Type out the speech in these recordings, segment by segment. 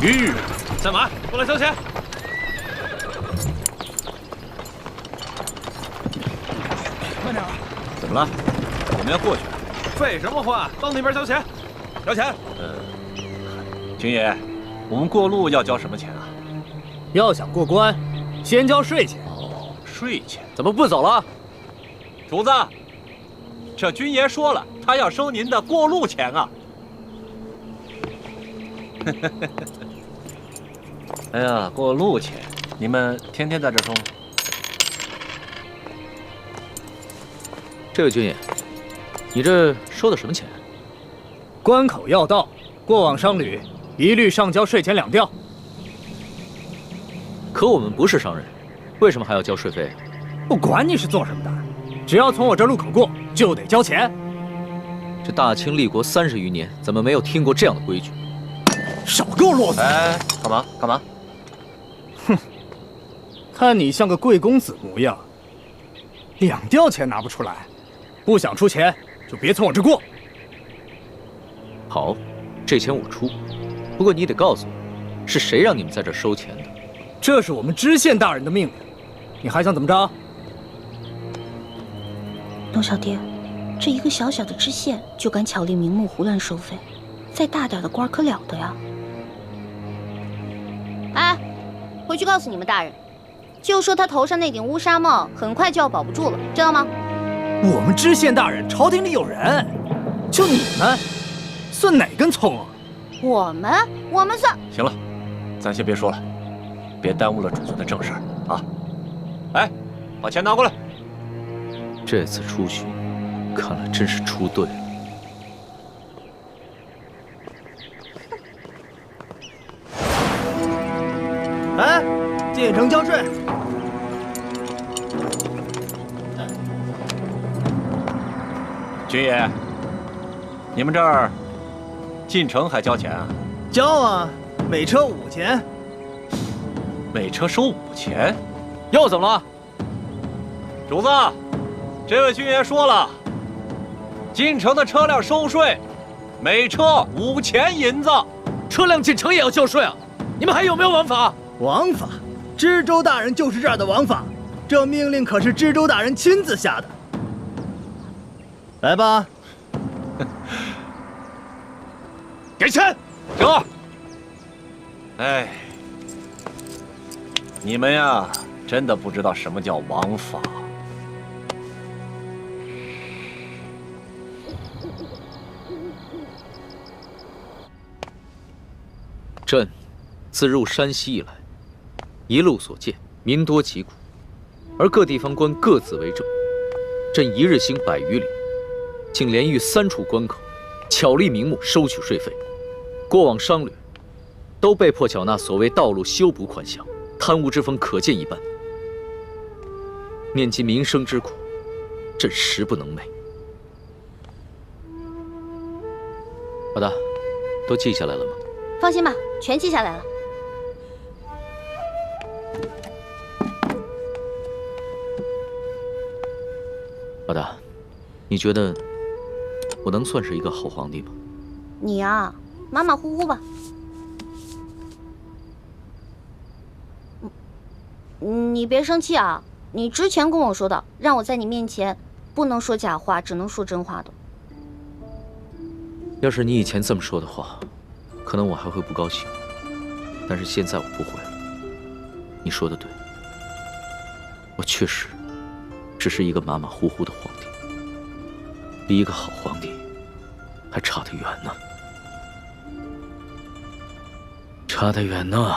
停！在马，过来交钱。慢点。怎么了？我们要过去。废什么话？到那边交钱。交钱。军爷，我们过路要交什么钱啊？要想过关，先交税钱。哦，税钱。怎么不走了？主子，这军爷说了，他要收您的过路钱啊。哎呀，过路钱，你们天天在这收吗？这位军爷，你这收的什么钱？关口要道，过往商旅一律上交税钱2吊。可我们不是商人，为什么还要交税费？不管你是做什么的，只要从我这路口过，就得交钱。这大清立国30余年，怎么没有听过这样的规矩？少给我啰嗦！哎，干嘛？干嘛？哼，看你像个贵公子模样，2吊钱拿不出来，不想出钱就别从我这过。好，这钱我出，不过你得告诉我，是谁让你们在这收钱的？这是我们知县大人的命令，你还想怎么着？龙小爹，这一个小小的知县就敢巧立名目胡乱收费，再大点的官可了得呀！哎，回去告诉你们大人，就说他头上那顶乌纱帽很快就要保不住了，知道吗？我们知县大人朝廷里有人，就你们，算哪根葱啊？我们算……行了，咱先别说了，别耽误了主子的正事儿啊！哎，把钱拿过来。这次出巡，看来真是出对了。哎，进城交税。军爷，你们这儿进城还交钱啊？交啊，每车5钱。每车收5钱？又怎么了？主子，这位军爷说了，进城的车辆收税，每车5钱银子。车辆进城也要交税啊？你们还有没有王法？王法，知州大人就是这儿的王法，这命令可是知州大人亲自下的。来吧，给钱，行。哎，你们呀，真的不知道什么叫王法。朕自入山西以来，一路所见，民多疾苦，而各地方官各自为政。朕一日行100余里，竟连遇3处关口，巧立名目收取税费。过往商旅都被迫缴纳所谓道路修补款项，贪污之风可见一斑。念及民生之苦，朕实不能寐。老大，都记下来了吗？放心吧，全记下来了。老大，你觉得我能算是一个好皇帝吗？你呀，马马虎虎吧。你别生气啊！你之前跟我说的，让我在你面前不能说假话，只能说真话的。要是你以前这么说的话，可能我还会不高兴。但是现在我不会了。你说的对，我确实只是一个马马虎虎的皇帝，离一个好皇帝还差得远呢，差得远呢。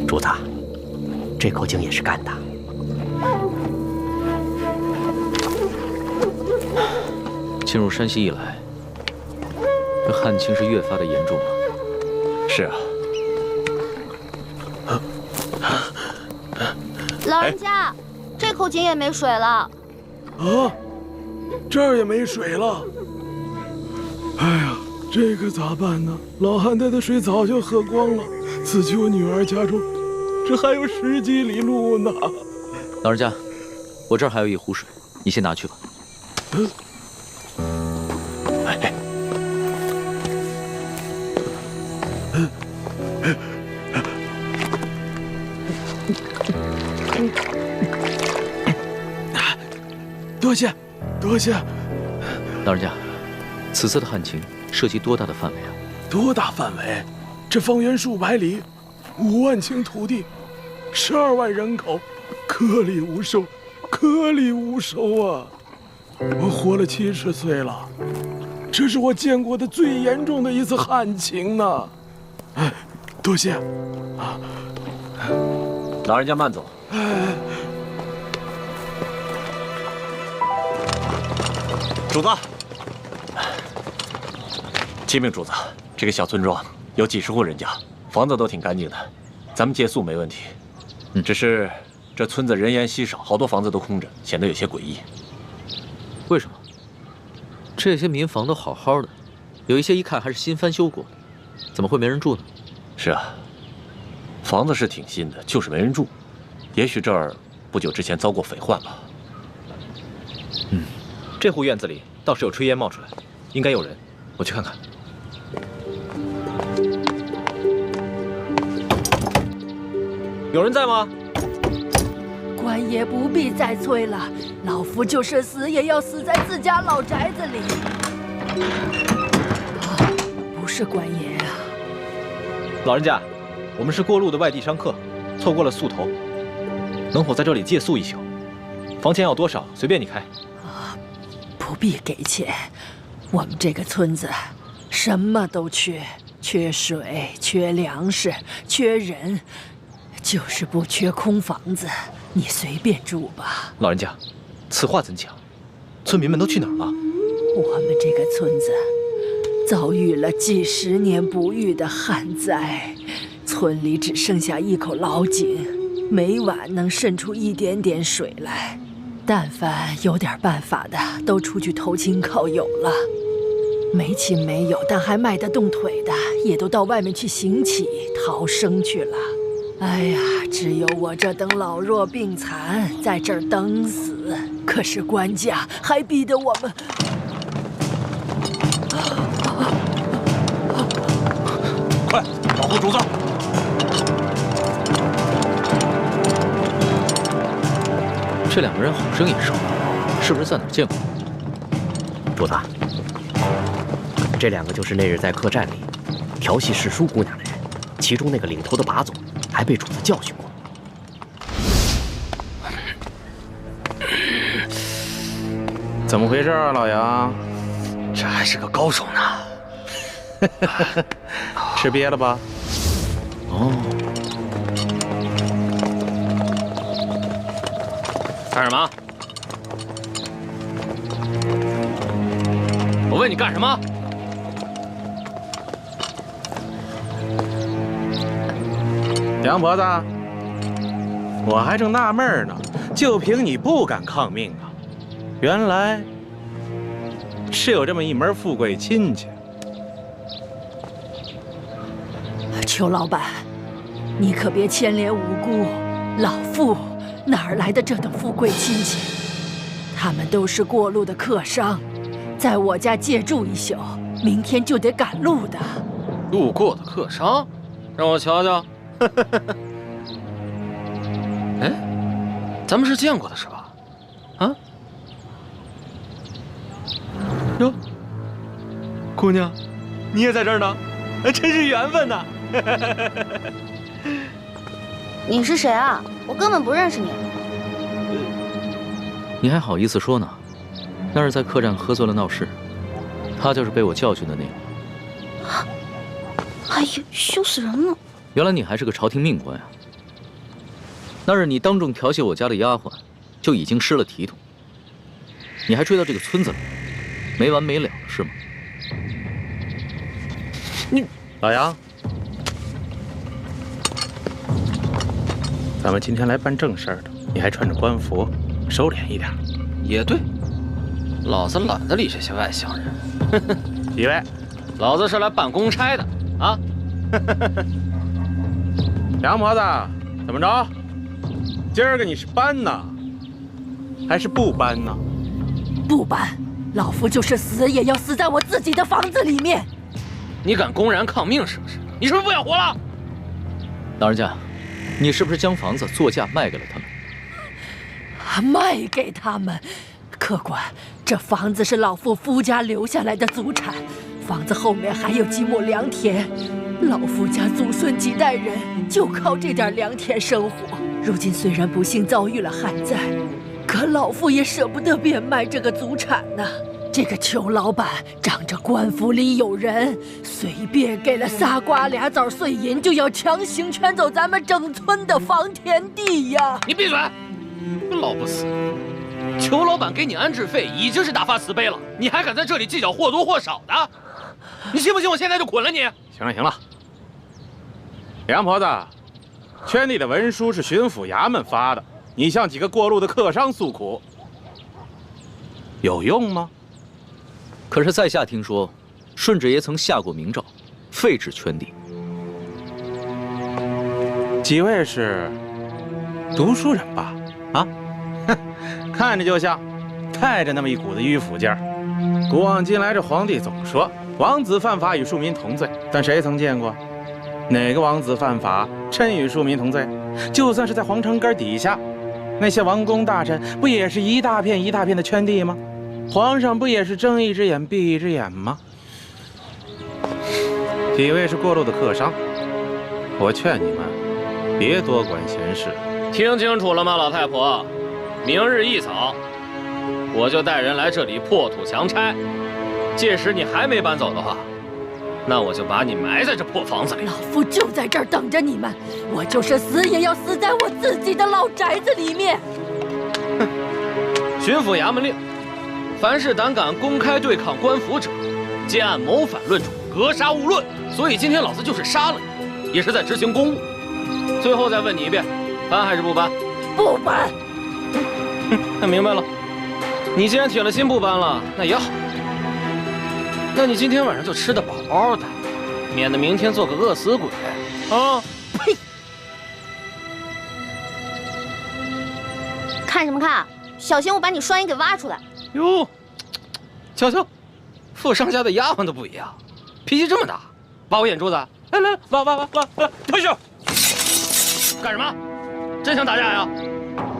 主子，这口井也是干的。进入山西以来，这旱情是越发的严重了。是啊。老人家，这口井也没水了。啊，这儿也没水了。哎呀，这可咋办呢？老汉家的水早就喝光了，此去我女儿家中，这还有10几里路呢。老人家，我这儿还有一壶水，你先拿去吧。多谢，多谢。老人家，此次的旱情涉及多大的范围啊？多大范围？这方圆数百里，5万顷土地，12万人口，颗粒无收，颗粒无收啊！我活了70岁了，这是我见过的最严重的一次旱情呢。哎，多谢啊！老人家慢走。主子，启禀主子，这个小村庄有几十户人家，房子都挺干净的，咱们借宿没问题。只是这村子人烟稀少，好多房子都空着，显得有些诡异。为什么？这些民房都好好的，有一些一看还是新翻修过的，怎么会没人住呢？是啊，房子是挺新的，就是没人住。也许这儿不久之前遭过匪患吧。这户院子里倒是有炊烟冒出来，应该有人，我去看看。有人在吗？官爷不必再催了，老夫就是死也要死在自家老宅子里。不是官爷啊！老人家，我们是过路的外地商客，错过了宿头，能否在这里借宿一宿？房钱要多少，随便你开。不必给钱，我们这个村子什么都缺，缺水，缺粮食，缺人，就是不缺空房子。你随便住吧。老人家，此话怎讲？村民们都去哪儿了？我们这个村子遭遇了几10年不遇的旱灾，村里只剩下一口老井，每晚能渗出一点点水来。但凡有点办法的，都出去投亲靠友了；没亲没友但还迈得动腿的，也都到外面去行乞逃生去了。哎呀，只有我这等老弱病残在这儿等死。可是官家还逼得我们……快保护主子！这2个人好生眼熟，是不是在哪儿见过？主子，这2个就是那日在客栈里调戏世淑姑娘的人，其中那个领头的把总还被主子教训过。怎么回事啊，老杨？这还是个高手呢。吃瘪了吧？哦，干什么？我问你干什么？杨婆子，我还正纳闷呢，就凭你不敢抗命啊？原来是有这么一门富贵亲戚。裘老板，你可别牵连无辜，老妇哪儿来的这等富贵亲戚？他们都是过路的客商，在我家借住一宿，明天就得赶路的。路过的客商，让我瞧瞧。哎，咱们是见过的是吧？啊？哟，姑娘，你也在这儿呢，真是缘分呐！你是谁啊？我根本不认识你。你还好意思说呢？那是在客栈喝醉了闹事，他就是被我教训的那个。哎呀，羞死人了！原来你还是个朝廷命官呀！那日你当众调戏我家的丫鬟，就已经失了体统。你还追到这个村子来，没完没了是吗？你老杨，咱们今天来办正事儿的，你还穿着官服，收敛一点。也对，老子懒得理这些外乡人。几位，老子是来办公差的啊！杨婆子，怎么着？今儿个你是搬呢，还是不搬呢？不搬，老夫就是死也要死在我自己的房子里面。你敢公然抗命是不是？你是不是不想活了？老人家，你是不是将房子作价卖给了他们？卖给他们？客官，这房子是老夫夫家留下来的祖产，房子后面还有几亩良田，老夫家祖孙几代人就靠这点良田生活。如今虽然不幸遭遇了旱灾，可老夫也舍不得变卖这个祖产呢。这个裘老板仗着官府里有人，随便给了仨瓜俩枣碎银，就要强行圈走咱们整村的房田地呀！你闭嘴！老不死！裘老板给你安置费已经是大发慈悲了，你还敢在这里计较或多或少的？你信不信我现在就捆了你？行了行了，杨婆子，圈地的文书是巡抚衙门发的，你向几个过路的客商诉苦，有用吗？可是在下听说，顺治爷曾下过明诏，废止圈地。几位是读书人吧？啊，哼，看着就像，带着那么一股子迂腐劲儿。古往今来，这皇帝总说王子犯法与庶民同罪，但谁曾见过哪个王子犯法真与庶民同罪？就算是在皇城根底下，那些王公大臣不也是一大片一大片的圈地吗？皇上不也是睁一只眼闭一只眼吗？几位是过路的客商，我劝你们别多管闲事。听清楚了吗，老太婆？明日一早，我就带人来这里破土强拆。届时你还没搬走的话，那我就把你埋在这破房子里。老夫就在这儿等着你们，我就是死也要死在我自己的老宅子里面。哼！巡抚衙门令，凡是胆敢公开对抗官府者，皆按谋反论处，格杀勿论。所以今天老子就是杀了你，也是在执行公务。最后再问你一遍，搬还是不搬？不搬。那明白了。你既然铁了心不搬了，那也好。那你今天晚上就吃得饱饱的，免得明天做个饿死鬼啊！呸！看什么看？小心我把你双眼给挖出来！哟，瞧瞧，富商家的丫鬟都不一样，脾气这么大，挖我眼珠子？来来，挖，退下！干什么？真想打架呀？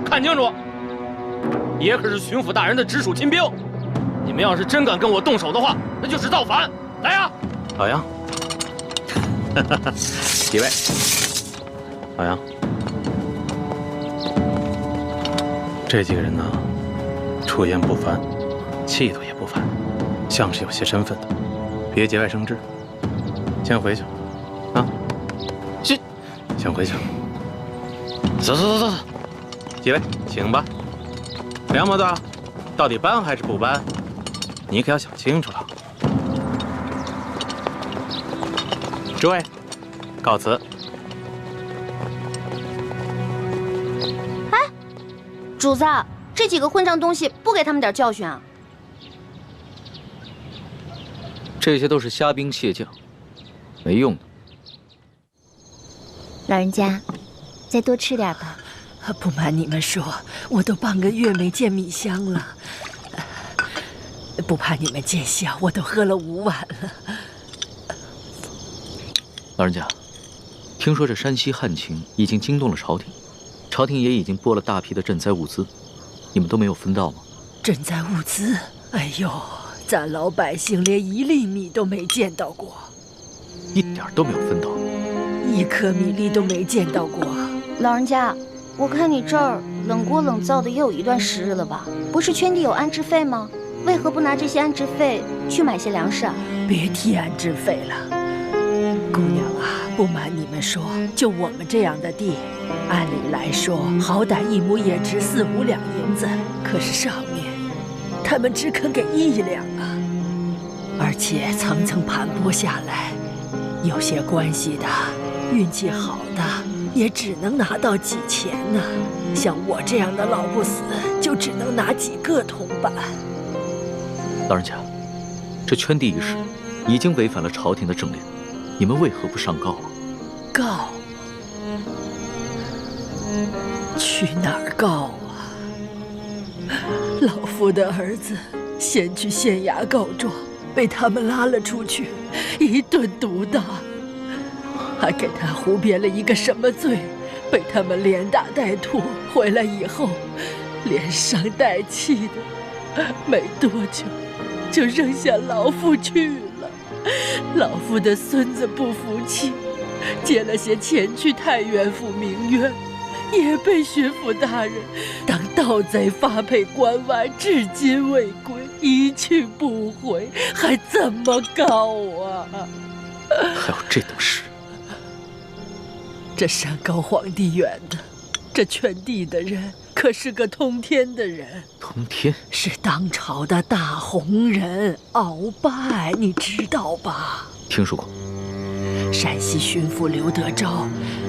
看清楚，爷可是巡抚大人的直属亲兵，你们要是真敢跟我动手的话，那就是造反！来呀！老杨，几位，老杨，这几个人呢，出言不凡，气度也不凡，像是有些身份的，别节外生枝。先回去，啊，先回去。走，几位，请吧。梁婆子，到底搬还是不搬？你可要想清楚了。诸位，告辞。哎，主子，这几个混账东西不给他们点教训啊？这些都是虾兵蟹将，没用的。老人家，再多吃点吧。不瞒你们说，我都半个月没见米香了。不怕你们见笑，我都喝了5碗了。老人家，听说这山西旱情已经惊动了朝廷，朝廷也已经拨了大批的赈灾物资，你们都没有分到吗？赈灾物资？哎呦，咱老百姓连1粒米都没见到过，一点都没有分到，1颗米粒都没见到过。老人家，我看你这儿冷锅冷灶的也有一段时日了吧？不是圈地有安置费吗？为何不拿这些安置费去买些粮食啊？别提安置费了，姑娘啊，不瞒你们说，就我们这样的地，按理来说，好歹1亩也值4、5两银子，可是上面他们只肯给1两啊，而且层层盘剥下来，有些关系的、运气好的，也只能拿到几钱呢。像我这样的老不死，就只能拿几个铜板。老人家，这圈地一事，已经违反了朝廷的政令，你们为何不上告啊？告？去哪儿告啊？老夫的儿子先去县衙告状，被他们拉了出去，一顿毒打，还给他胡编了一个什么罪，被他们连打带拖，回来以后连伤带气的，没多久就扔下老夫去了。老夫的孙子不服气，借了些钱去太原府鸣冤，也被巡抚大人当盗贼发配关外，至今未归，一去不回，还怎么告啊？还有这等事？这山高皇帝远的，这圈地的人可是个通天的人。通天是当朝的大红人鳌拜，你知道吧？听说过。山西巡抚刘德昭，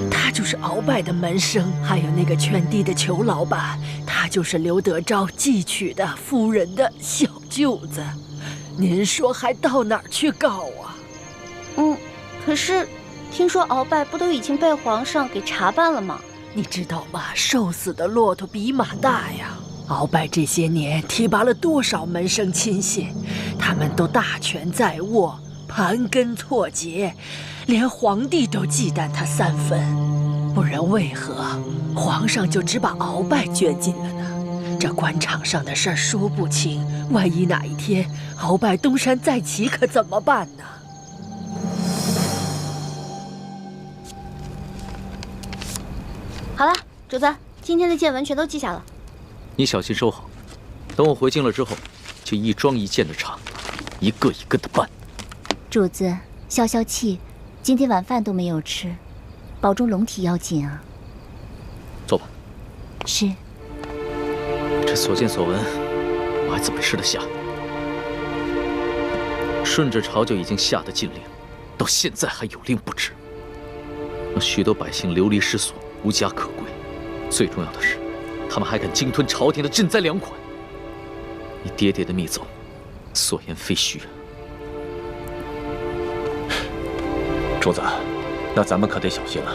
他就是鳌拜的门生，还有那个圈地的裘老板，他就是刘德昭寄娶的夫人的小舅子。您说还到哪儿去告啊？可是听说鳌拜不都已经被皇上给查办了吗？你知道吗？瘦死的骆驼比马大呀！鳌拜这些年提拔了多少门生亲信，他们都大权在握，盘根错节，连皇帝都忌惮他3分。不然为何皇上就只把鳌拜卷进了呢？这官场上的事儿说不清，万一哪一天鳌拜东山再起，可怎么办呢？好了，主子，今天的见闻全都记下了。你小心收好，等我回京了之后，就一桩一件的查，一个一个的办。主子，消消气，今天晚饭都没有吃，保重龙体要紧啊。坐吧。是。这所见所闻，我还怎么吃得下？顺着朝就已经下的禁令，到现在还有令不止，让许多百姓流离失所，无家可归。最重要的是，他们还敢鲸吞朝廷的赈灾粮款。你爹爹的密奏，所言非虚啊。主子，那咱们可得小心了。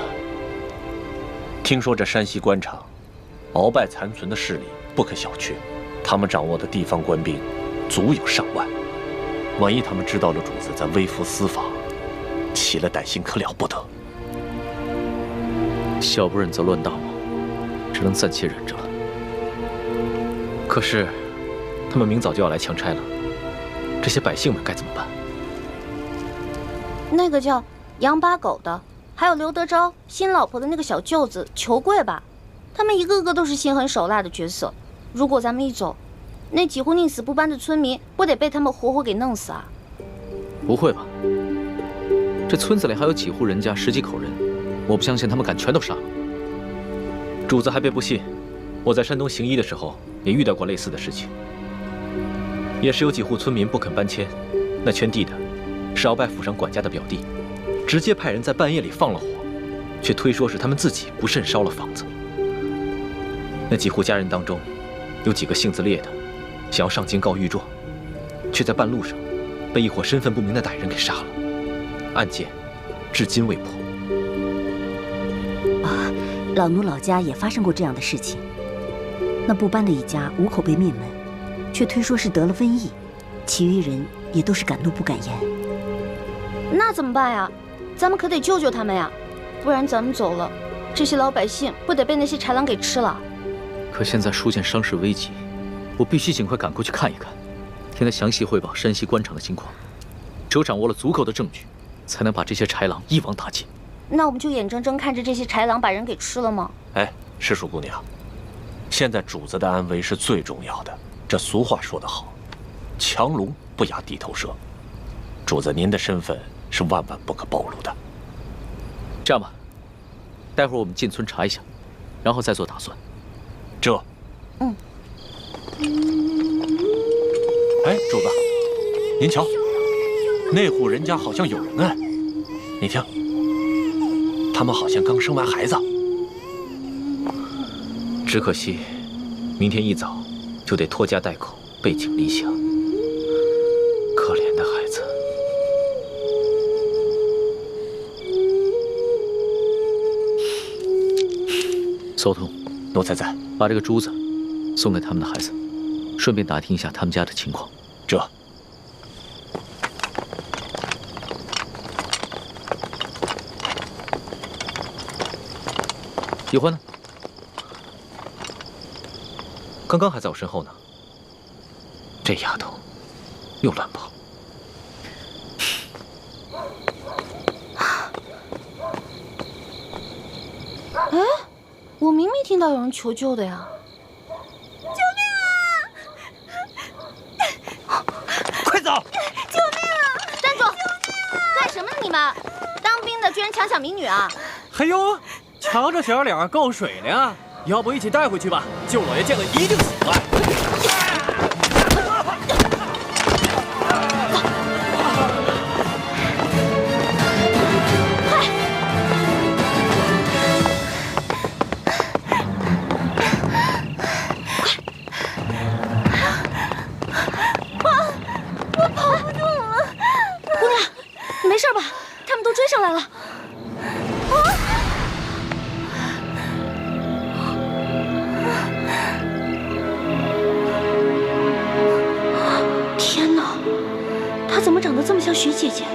听说这山西官场，鳌拜残存的势力不可小觑，他们掌握的地方官兵足有上万。万一他们知道了主子在微服私访，起了歹心可了不得。小不忍则乱大谋，只能暂且忍着了。可是，他们明早就要来强拆了，这些百姓们该怎么办？那个叫杨八狗的，还有刘德昭新老婆的那个小舅子裘贵吧，他们一个个都是心狠手辣的角色。如果咱们一走，那几户宁死不搬的村民不得被他们活活给弄死啊？不会吧？这村子里还有几户人家10几口人，我不相信他们敢全都杀了。主子还别不信，我在山东行医的时候也遇到过类似的事情，也是有几户村民不肯搬迁，那圈地的是鳌拜府上管家的表弟，直接派人在半夜里放了火，却推说是他们自己不慎烧了房子。那几户家人当中，有几个性子烈的，想要上京告御状，却在半路上被一伙身份不明的歹人给杀了，案件至今未破。啊，老奴老家也发生过这样的事情。那不搬的一家5口被灭门，却推说是得了瘟疫，其余人也都是敢怒不敢言。那怎么办呀？咱们可得救救他们呀，不然咱们走了，这些老百姓不得被那些豺狼给吃了？可现在出现伤势危急，我必须尽快赶过去看一看，听他详细汇报山西官场的情况。只有掌握了足够的证据，才能把这些豺狼一网打尽。那我们就眼睁睁看着这些豺狼把人给吃了吗？哎，师叔姑娘，现在主子的安危是最重要的。这俗话说得好，强龙不压地头蛇。主子您的身份是万万不可暴露的。这样吧，待会儿我们进村查一下，然后再做打算。哎，主子，您瞧，那户人家好像有人哎，你听，他们好像刚生完孩子。只可惜，明天一早就得拖家带口背井离乡。可怜的孩子。搜通，奴才在。把这个珠子送给他们的孩子，顺便打听一下他们家的情况。这。喜欢呢？刚刚还在我身后呢。这丫头又乱跑。哎，我明明听到有人求救的呀！救命啊！快走！救命啊！站住！干什么呢你们？当兵的居然强抢民女啊！嘿呦，瞧这小脸够水灵啊！要不一起带回去吧？就我爷见了一定喜欢。上来了！天哪，她怎么长得这么像徐姐姐？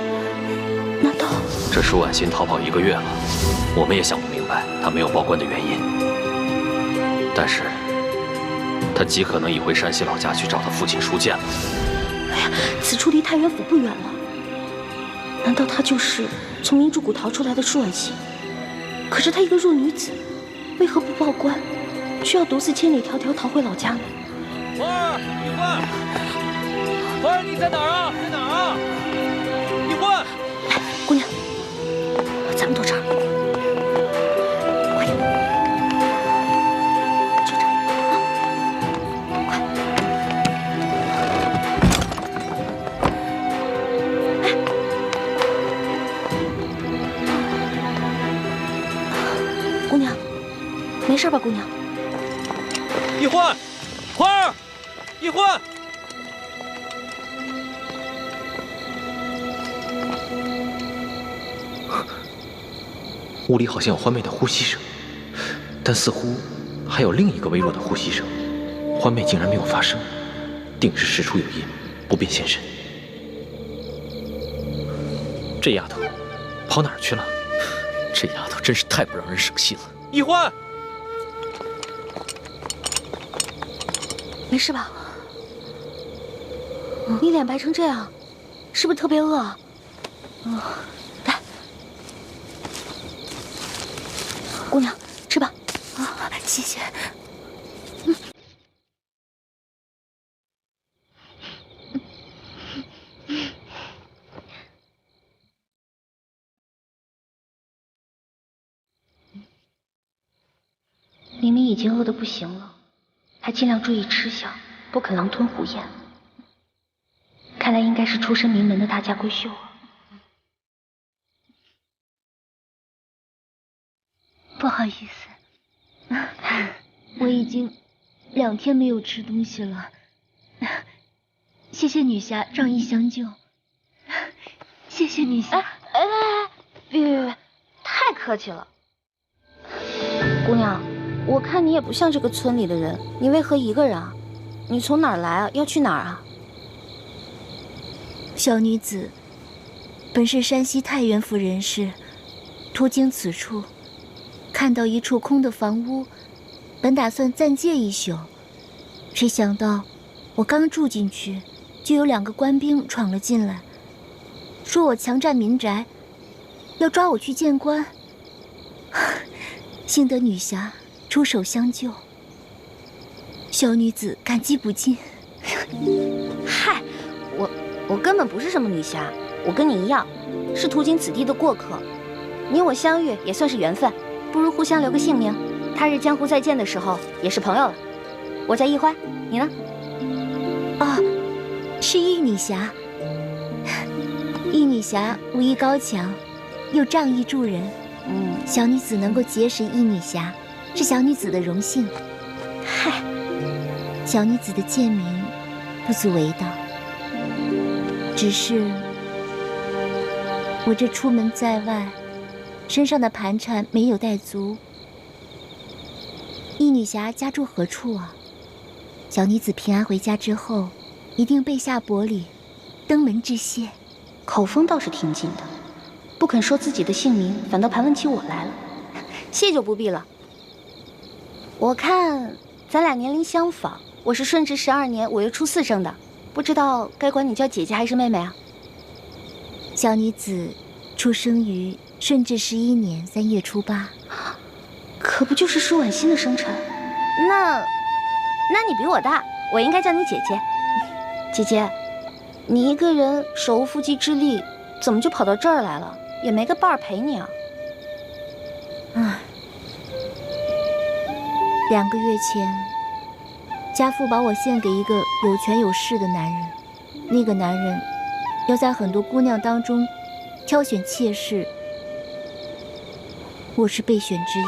难道这舒婉欣逃跑1个月了，我们也想不明白她没有报官的原因。但是，她极可能已回山西老家去找她父亲舒剑了。哎呀，此处离太原府不远了。难道她就是从明珠谷逃出来的舒婉欣？可是她一个弱女子，为何不报官，却要独自千里迢迢逃回老家呢？花儿，一焕，花儿，你在哪儿啊？在哪儿啊？一焕，来，姑娘，咱们躲这儿，快点，就这儿啊，快！哎，姑娘，没事吧，姑娘？一焕，花儿，一焕。屋里好像有欢妹的呼吸声，但似乎还有另一个微弱的呼吸声。欢妹竟然没有发声，定是事出有因，不便现身。这丫头跑哪儿去了？这丫头真是太不让人省心了。一焕，没事吧？你脸白成这样，是不是特别饿啊？来，姑娘，吃吧。啊，谢谢。明明已经饿得不行了，还尽量注意吃相，不肯狼吞虎咽。看来应该是出身名门的大家闺秀啊。不好意思，我已经2天没有吃东西了。谢谢女侠仗义相救，谢谢女侠。别，太客气了。姑娘，我看你也不像这个村里的人，你为何一个人啊？你从哪儿来啊？要去哪儿啊？小女子本是山西太原府人士，途经此处，看到一处空的房屋，本打算暂借1宿，谁想到我刚住进去，就有2个官兵闯了进来，说我强占民宅，要抓我去见官。幸得女侠出手相救，小女子感激不尽。嗨，我根本不是什么女侠，我跟你一样，是途经此地的过客。你我相遇也算是缘分，不如互相留个姓名，他日江湖再见的时候也是朋友了。我叫易欢，你呢？哦，是易女侠。易女侠武艺高强，又仗义助人。小女子能够结识易女侠，是小女子的荣幸。嗨，小女子的贱名不足为道。只是我这出门在外，身上的盘缠没有带足，义女侠家住何处啊？小女子平安回家之后，一定备下薄礼，登门致谢。口风倒是挺紧的，不肯说自己的姓名，反倒盘问起我来了。谢就不必了。我看咱俩年龄相仿，我是顺治12年5月初4生的，不知道该管你叫姐姐还是妹妹啊？小女子出生于顺治11年3月初8，可不就是舒婉欣的生辰？那你比我大，我应该叫你姐姐。姐姐，你一个人手无缚鸡之力，怎么就跑到这儿来了？也没个伴儿陪你啊？唉，2个月前，家父把我献给一个有权有势的男人，那个男人要在很多姑娘当中挑选妾室，我是备选之一。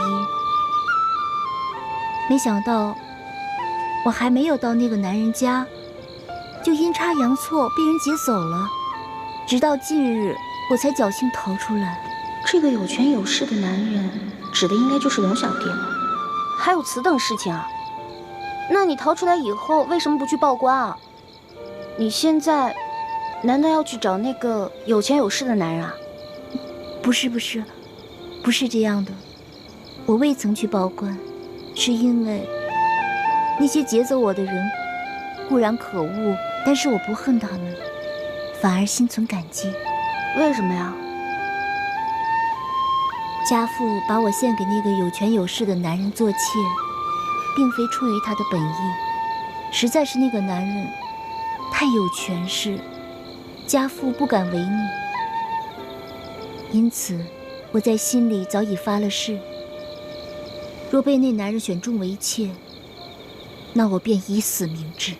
没想到我还没有到那个男人家，就阴差阳错被人劫走了。直到近日，我才侥幸逃出来。这个有权有势的男人，指的应该就是龙小弟了。还有此等事情啊？那你逃出来以后，为什么不去报官啊？你现在难道要去找那个有钱有势的男人啊？不是这样的。我未曾去报官，是因为那些劫走我的人固然可恶，但是我不恨他们，反而心存感激。为什么呀？家父把我献给那个有权有势的男人做妾，并非出于他的本意，实在是那个男人太有权势，家父不敢违逆。因此，我在心里早已发了誓，若被那男人选中为妾，那我便以死明志。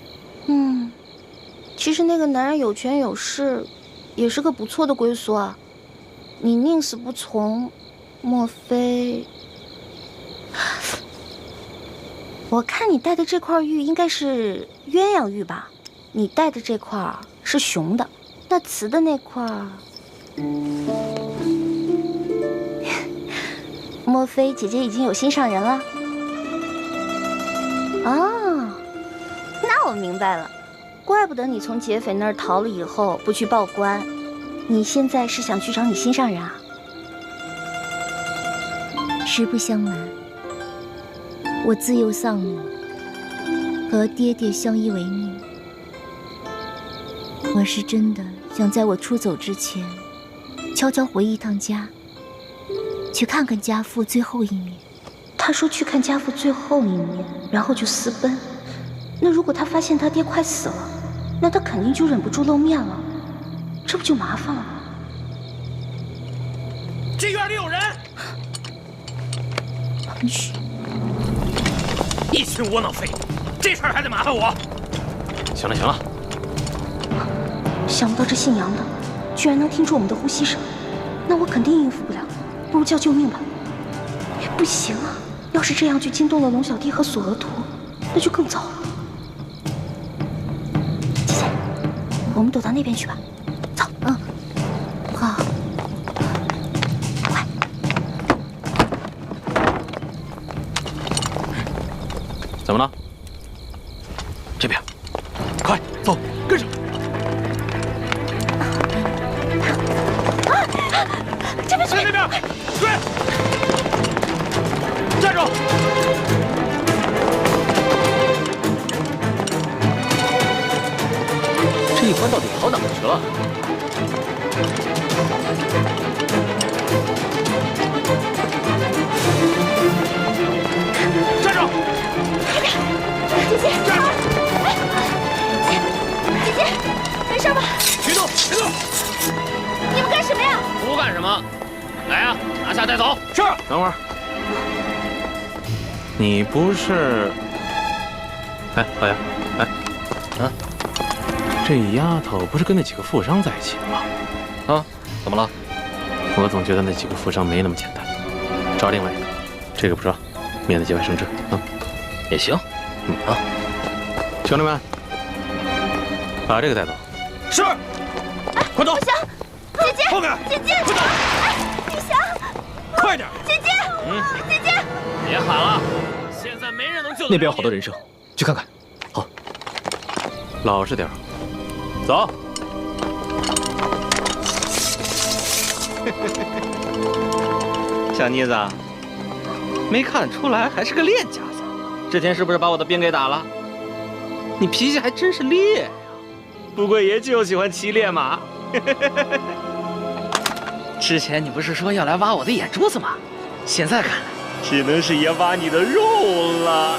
其实那个男人有权有势，也是个不错的归宿啊。你宁死不从，莫非？我看你戴的这块玉应该是鸳鸯玉吧？你戴的这块是雄的，那雌的那块，莫非姐姐已经有心上人了？啊，那我明白了。怪不得你从劫匪那儿逃了以后不去报官，你现在是想去找你心上人啊？实不相瞒，我自幼丧母，和爹爹相依为命。我是真的想在我出走之前，悄悄回一趟家，去看看家父最后一面。他说去看家父最后一面，然后就私奔。那如果他发现他爹快死了，那他肯定就忍不住露面了，这不就麻烦了吗？这院里有人！嘘，一群窝囊废，这事儿还得麻烦我。行了行了，想不到这姓杨的居然能听出我们的呼吸声，那我肯定应付不了，不如叫救命吧。不行啊，要是这样就惊动了龙小弟和索额图，那就更糟了。姐姐，我们躲到那边去吧。走。好。快。怎么了？这边，快走，跟上。这边，那边，追！站住！这一关到底跑哪儿去了？站住！姐姐，姐姐，没事吧？别动，别动！你们干什么呀？不干什么，来呀，拿下带走。是。等会儿，你不是？哎，老杨，哎，这丫头不是跟那几个富商在一起吗？啊，怎么了？我总觉得那几个富商没那么简单。找另外一个，这个不说，免得节外生枝啊。也行。兄弟们，把这个带走。是。快走！不行，姐姐，后面，姐姐，快走！李翔，快点！姐姐，姐姐，别喊了，现在没那边有好多人声，去看看。好，老实点，走。小妮子，没看出来还是个练家子。之前是不是把我的兵给打了？你脾气还真是烈呀！不过爷就喜欢骑烈马。之前你不是说要来挖我的眼珠子吗？现在看来，只能是爷挖你的肉了。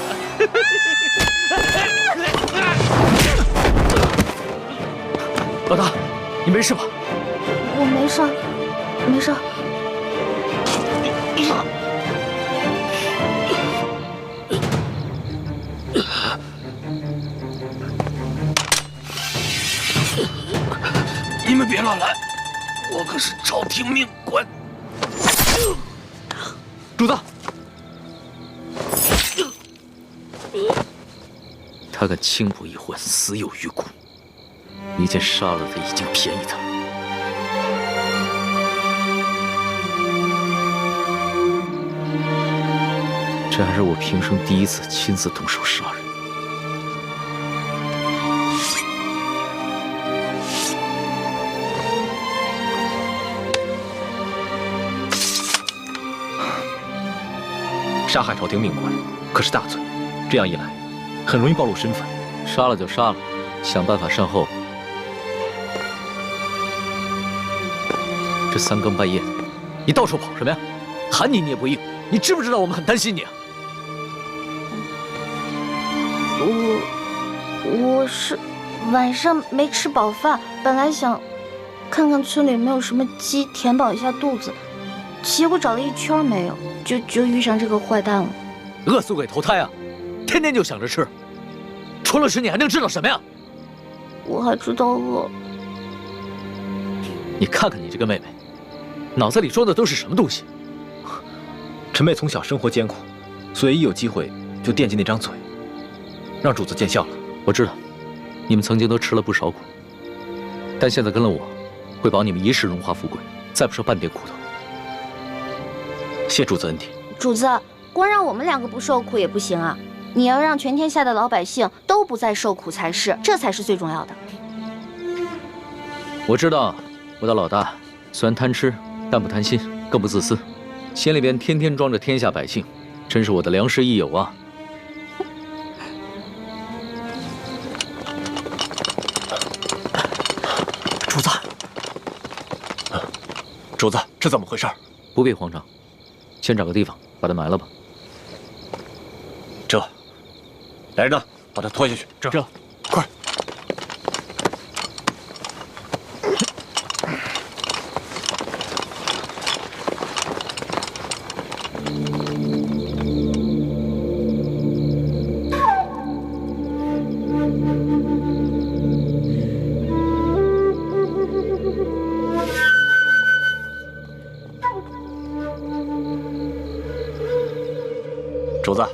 老大，你没事吧？我没事，没事。你们别乱来，我可是朝廷命官。主子，他敢轻薄一环，死有余辜。你见杀了他已经便宜他了。这还是我平生第一次亲自动手杀人。杀害朝廷命官可是大罪，这样一来，很容易暴露身份。杀了就杀了，想办法善后。这三更半夜的，你到处跑什么呀？喊你也不应，你知不知道我们很担心你啊？我是晚上没吃饱饭，本来想看看村里有没有什么鸡填饱一下肚子，结果找了一圈没有，就遇上这个坏蛋了。饿死鬼投胎啊！天天就想着吃，除了吃你还能知道什么呀？我还知道饿。你看看你这个妹妹，脑子里装的都是什么东西？陈妹从小生活艰苦，所以一有机会就惦记那张嘴，让主子见笑了。我知道，你们曾经都吃了不少苦，但现在跟了我，会保你们一世荣华富贵，再不受半点苦头。谢主子恩典。主子，光让我们两个不受苦也不行啊，你要让全天下的老百姓都不再受苦才是，这才是最重要的。我知道，我的老大虽然贪吃，但不贪心，更不自私，心里边天天装着天下百姓，真是我的良师益友啊！主子，主子，这怎么回事？不必慌张，先找个地方把他埋了吧。这，来人呐，把他拖下去。这，快！主子，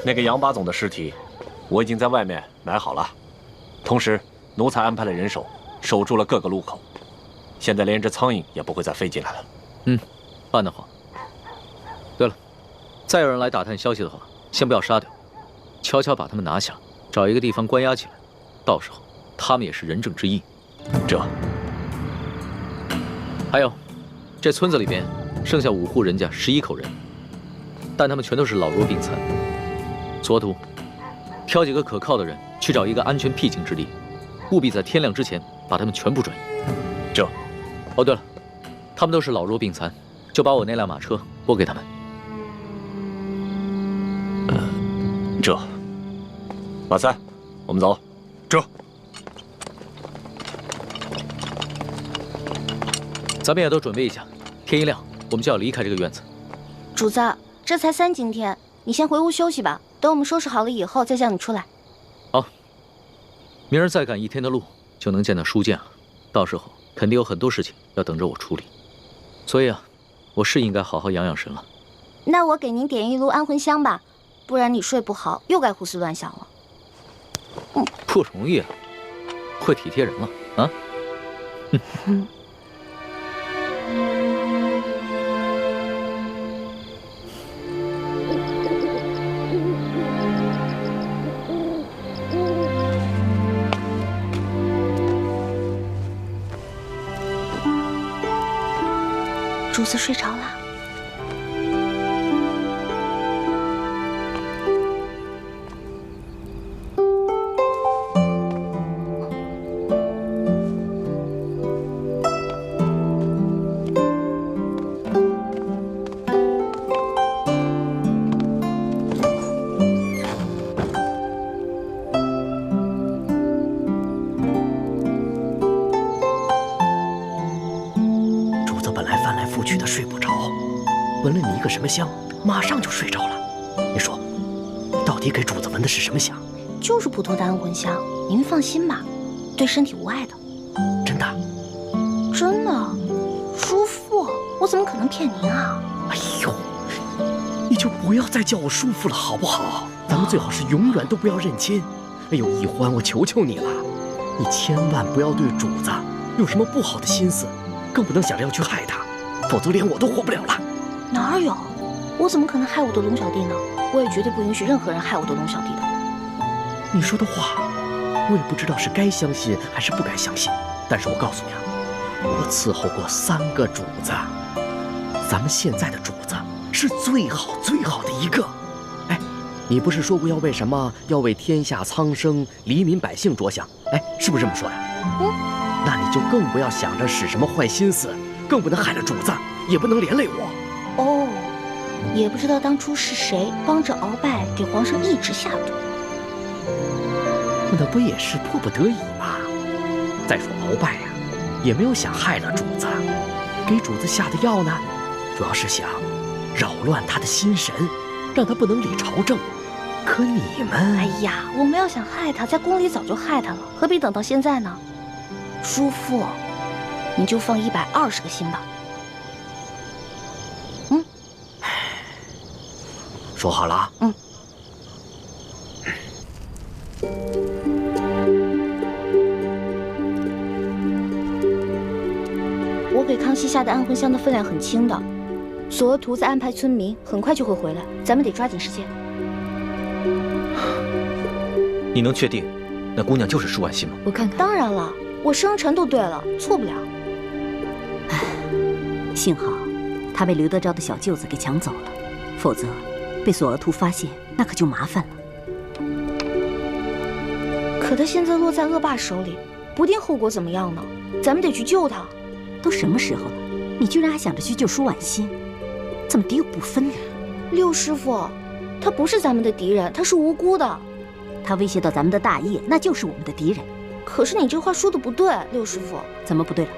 那个杨八总的尸体，我已经在外面埋好了，同时奴才安排了人手守住了各个路口，现在连只苍蝇也不会再飞进来了。办得好。对了，再有人来打探消息的话，先不要杀掉，悄悄把他们拿下，找一个地方关押起来，到时候他们也是仁政之役。这，还有，这村子里边剩下5户人家11口人。但他们全都是老弱病残。左土，挑几个可靠的人去找一个安全僻静之地，务必在天亮之前把他们全部转移。这，哦对了，他们都是老弱病残，就把我那辆马车拨给他们。这，马三，我们走。这，咱们也都准备一下，天一亮我们就要离开这个院子。主子，这才3更天，你先回屋休息吧。等我们收拾好了以后再叫你出来。好，明儿再赶1天的路就能见到书剑了，到时候肯定有很多事情要等着我处理，所以啊，我是应该好好养养神了。那我给您点一炉安魂香吧，不然你睡不好又该胡思乱想了。不容易啊，会体贴人了啊。主子睡着了。闻了你一个什么香，马上就睡着了。你说，到底给主子闻的是什么香？就是普通的安魂香，您放心吧，对身体无害的。真的？真的，叔父，我怎么可能骗您啊？哎呦，你就不要再叫我叔父了，好不好？咱们最好是永远都不要认亲。哎呦，易欢，我求求你了，你千万不要对主子有什么不好的心思，更不能想着要去害他，否则连我都活不了了。哪有？我怎么可能害我的龙小弟呢？我也绝对不允许任何人害我的龙小弟的。你说的话，我也不知道是该相信还是不该相信。但是我告诉你啊，我伺候过3个主子，咱们现在的主子是最好最好的一个。哎，你不是说过要为什么？要为天下苍生、黎民百姓着想？哎，是不是这么说的？那你就更不要想着使什么坏心思，更不能害了主子，也不能连累我。哦，也不知道当初是谁帮着鳌拜给皇上一直下毒。那不也是迫不得已吗？再说鳌拜呀，也没有想害了主子，给主子下的药呢，主要是想扰乱他的心神，让他不能理朝政。可你们……哎呀，我们要想害他，在宫里早就害他了，何必等到现在呢？叔父，你就放120个心吧。说好了啊。我给康熙下的安魂香的分量很轻的，索额图在安排村民，很快就会回来，咱们得抓紧时间。你能确定那姑娘就是舒婉欣吗？我看看。当然了，我生辰都对了，错不了。幸好她被刘德昭的小舅子给抢走了，否则被索额图发现，那可就麻烦了。可他现在落在恶霸手里，不定后果怎么样呢？咱们得去救他。都什么时候了，你居然还想着去救舒婉欣，怎么敌友不分呢？六师傅，他不是咱们的敌人，他是无辜的。他威胁到咱们的大业，那就是我们的敌人。可是你这话说的不对，六师傅。怎么不对了？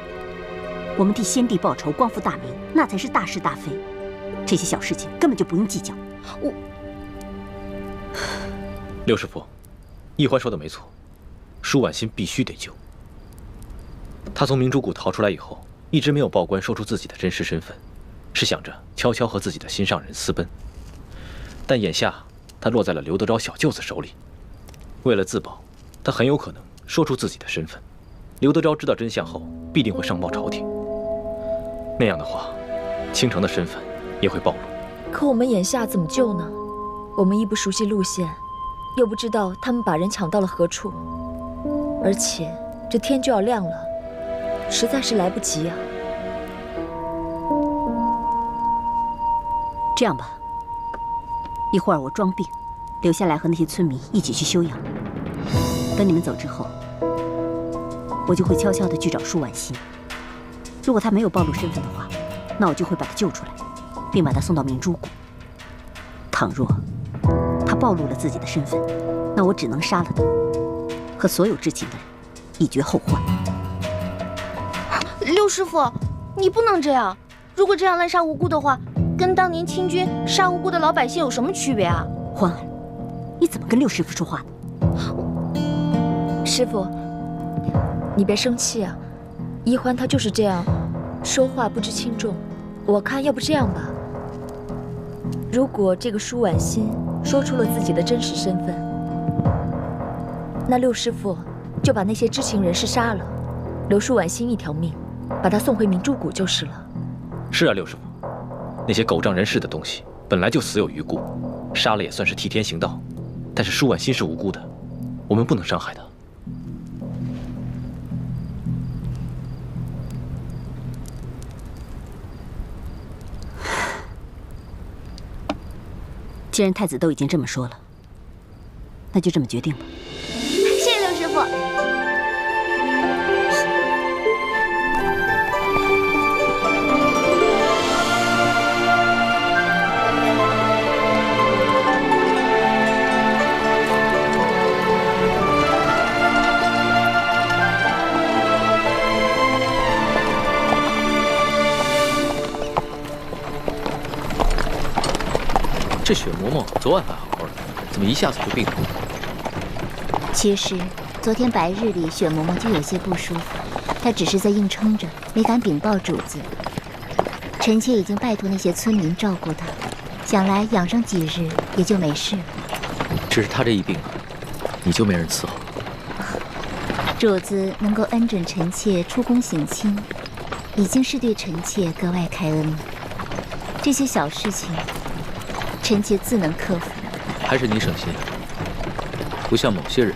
我们替先帝报仇，光复大明，那才是大是大非。这些小事情根本就不用计较。六师傅，易欢说的没错，舒婉欣必须得救。他从明珠谷逃出来以后，一直没有报官说出自己的真实身份，是想着悄悄和自己的心上人私奔。但眼下他落在了刘德昭小舅子手里，为了自保，他很有可能说出自己的身份。刘德昭知道真相后，必定会上报朝廷。那样的话，倾城的身份也会暴露。可我们眼下怎么救呢？我们亦不熟悉路线，又不知道他们把人抢到了何处，而且这天就要亮了，实在是来不及啊。这样吧，一会儿我装病，留下来和那些村民一起去休养。等你们走之后，我就会悄悄地去找舒婉欣。如果她没有暴露身份的话，那我就会把她救出来，并把她送到明珠谷。倘若她暴露了自己的身份，那我只能杀了她，和所有知情的人以绝后患。六师傅，你不能这样。如果这样滥杀无辜的话，跟当年清军杀无辜的老百姓有什么区别啊？欢儿，你怎么跟六师傅说话呢？师傅，你别生气啊。一欢他就是这样，说话不知轻重。我看要不这样吧，如果这个舒婉欣说出了自己的真实身份，那六师傅就把那些知情人士杀了，留舒婉欣一条命，把她送回明珠谷就是了。是啊，六师傅，那些狗仗人势的东西本来就死有余辜，杀了也算是替天行道。但是舒婉欣是无辜的，我们不能伤害她。既然太子都已经这么说了，那就这么决定吧。谢谢刘师傅。这雪嬷嬷昨晚还好好的，怎么一下子就病了？其实昨天白日里，雪嬷嬷就有些不舒服，她只是在硬撑着，没敢禀报主子。臣妾已经拜托那些村民照顾她，想来养上几日也就没事了。只是她这一病啊，你就没人伺候。主子能够恩准臣妾出宫省亲，已经是对臣妾格外开恩了。这些小事情，臣妾自能克服。还是你省心，不像某些人，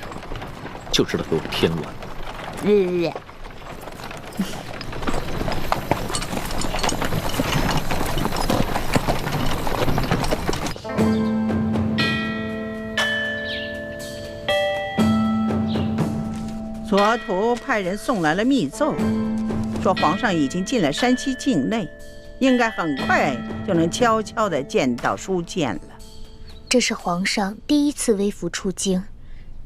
就知道给我添乱。左徒派人送来了密奏，说皇上已经进了山西境内，应该很快就能悄悄地见到书剑了。这是皇上第一次微服出京，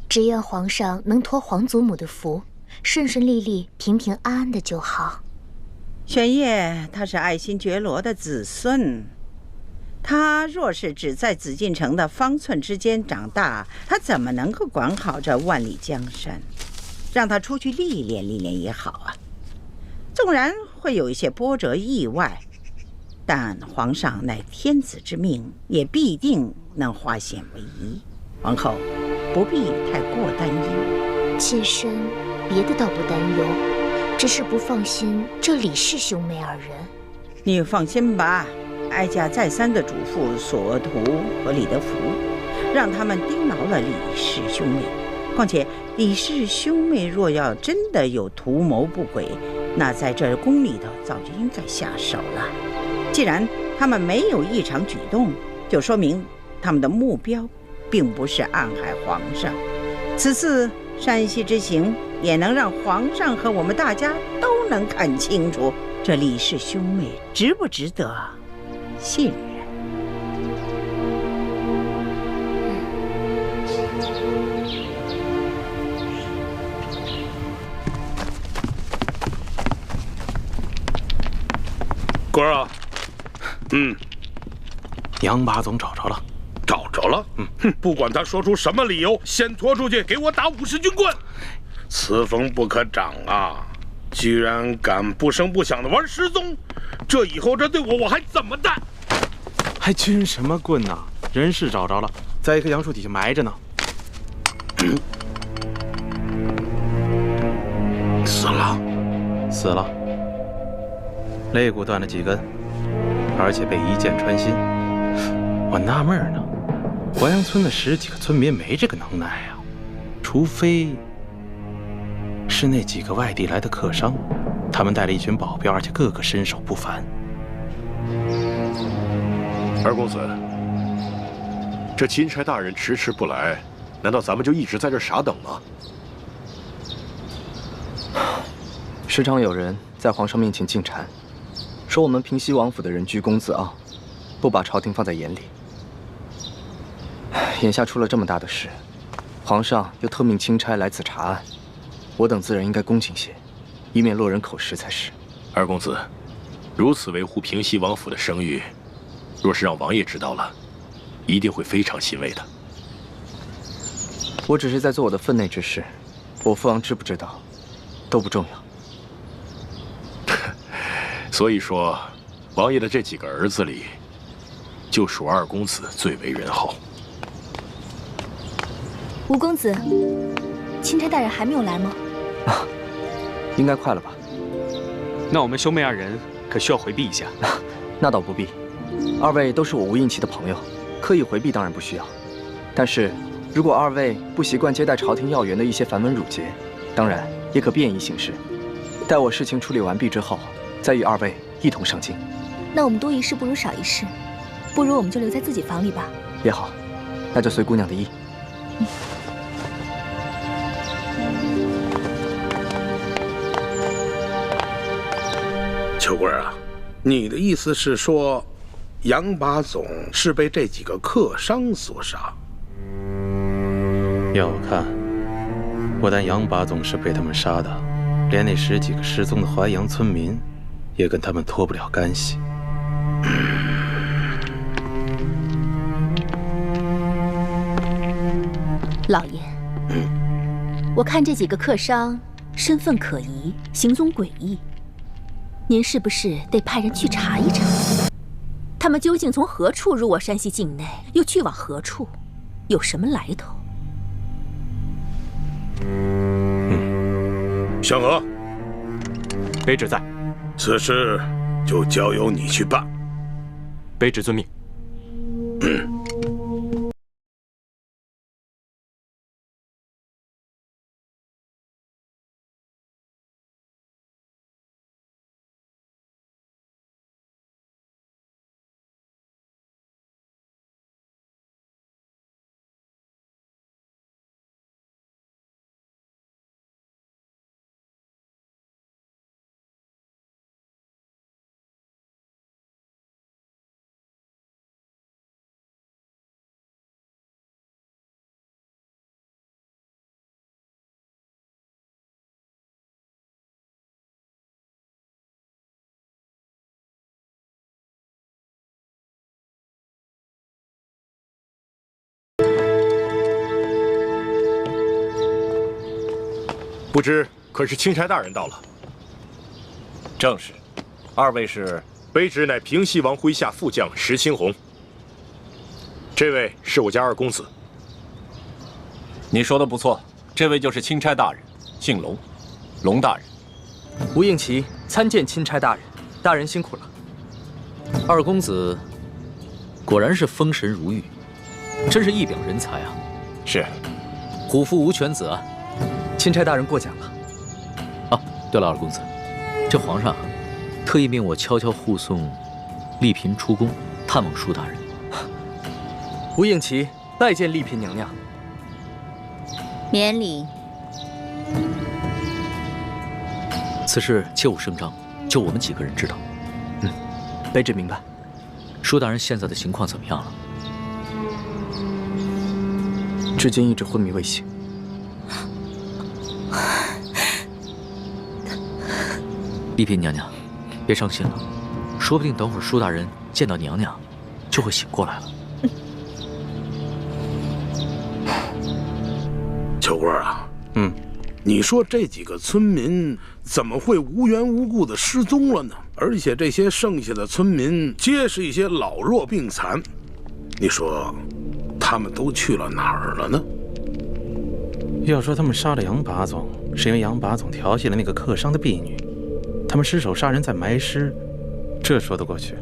只愿皇上能托皇祖母的福，顺顺利利、平平安安的就好。玄烨他是爱新觉罗的子孙，他若是只在紫禁城的方寸之间长大，他怎么能够管好这万里江山？让他出去历练历练也好啊。纵然会有一些波折意外，但皇上乃天子之命，也必定能化险为夷。皇后不必太过担忧。妾身别的倒不担忧，只是不放心这李氏兄妹二人。你放心吧，哀家再三地嘱咐索图和李德福，让他们盯牢了李氏兄妹。况且李氏兄妹若要真的有图谋不轨，那在这宫里头早就应该下手了。既然他们没有异常举动，就说明他们的目标并不是暗害皇上。此次山西之行也能让皇上和我们大家都能看清楚，这李氏兄妹值不值得信任。官儿啊，杨八总找着了，找着了。不管他说出什么理由，先拖出去给我打50军棍。此风不可长啊！居然敢不声不响的玩失踪，这以后这对我还怎么办？还军什么棍呐？人是找着了，在一棵杨树底下埋着呢。死了，死了。肋骨断了几根，而且被一箭穿心。我纳闷呢，淮阳村的10几个村民没这个能耐啊，除非是那几个外地来的客商，他们带了一群保镖，而且个个身手不凡。二公子，这钦差大人迟迟不来，难道咱们就一直在这傻等吗？时常有人在皇上面前进谗，说我们平西王府的人居功自傲，不把朝廷放在眼里。眼下出了这么大的事，皇上又特命钦差来此查案，我等自然应该恭敬些，以免落人口实才是。二公子，如此维护平西王府的声誉，若是让王爷知道了，一定会非常欣慰的。我只是在做我的分内之事，我父王知不知道，都不重要。所以说，王爷的这几个儿子里，就属二公子最为人后。吴公子，钦差大人还没有来吗？应该快了吧？那我们兄妹二人可需要回避一下。那倒不必，二位都是我无应期的朋友，刻意回避当然不需要。但是，如果二位不习惯接待朝廷要员的一些繁文缛节，当然也可便宜行事。待我事情处理完毕之后，再与二位一同上京。那我们多一事不如少一事，不如我们就留在自己房里吧。也好，那就随姑娘的意。秋贵啊，你的意思是说，杨把总是被这几个客商所杀？要我看，不但杨把总是被他们杀的，连那10几个失踪的淮阳村民，也跟他们脱不了干系。老爷，我看这几个客商身份可疑，行踪诡异，您是不是得派人去查一查？他们究竟从何处入我山西境内，又去往何处，有什么来头？香娥，卑职在。此事就交由你去办。卑职遵命。不知可是钦差大人到了？正是。2位是？卑职乃平西王麾下副将石青红。这位是我家2公子。你说的不错，这位就是钦差大人，姓龙，龙大人。吴应奇参见钦差大人，大人辛苦了。2公子果然是风神如玉，真是一表人才啊！是，虎父无犬子啊！钦差大人过奖了。啊，对了，2公子，这皇上特意命我悄悄护送丽嫔出宫探望舒大人。吴应奇拜见丽嫔娘娘。免礼。此事切勿声张，就我们几个人知道。卑职明白。舒大人现在的情况怎么样了？至今一直昏迷未醒。丽嫔娘娘，别伤心了，说不定等会儿舒大人见到娘娘，就会醒过来了。秋贵啊，你说这几个村民怎么会无缘无故的失踪了呢？而且这些剩下的村民皆是一些老弱病残，你说他们都去了哪儿了呢？要说他们杀了杨把总，是因为杨把总调戏了那个客商的婢女，他们失手杀人再埋尸，这说得过去。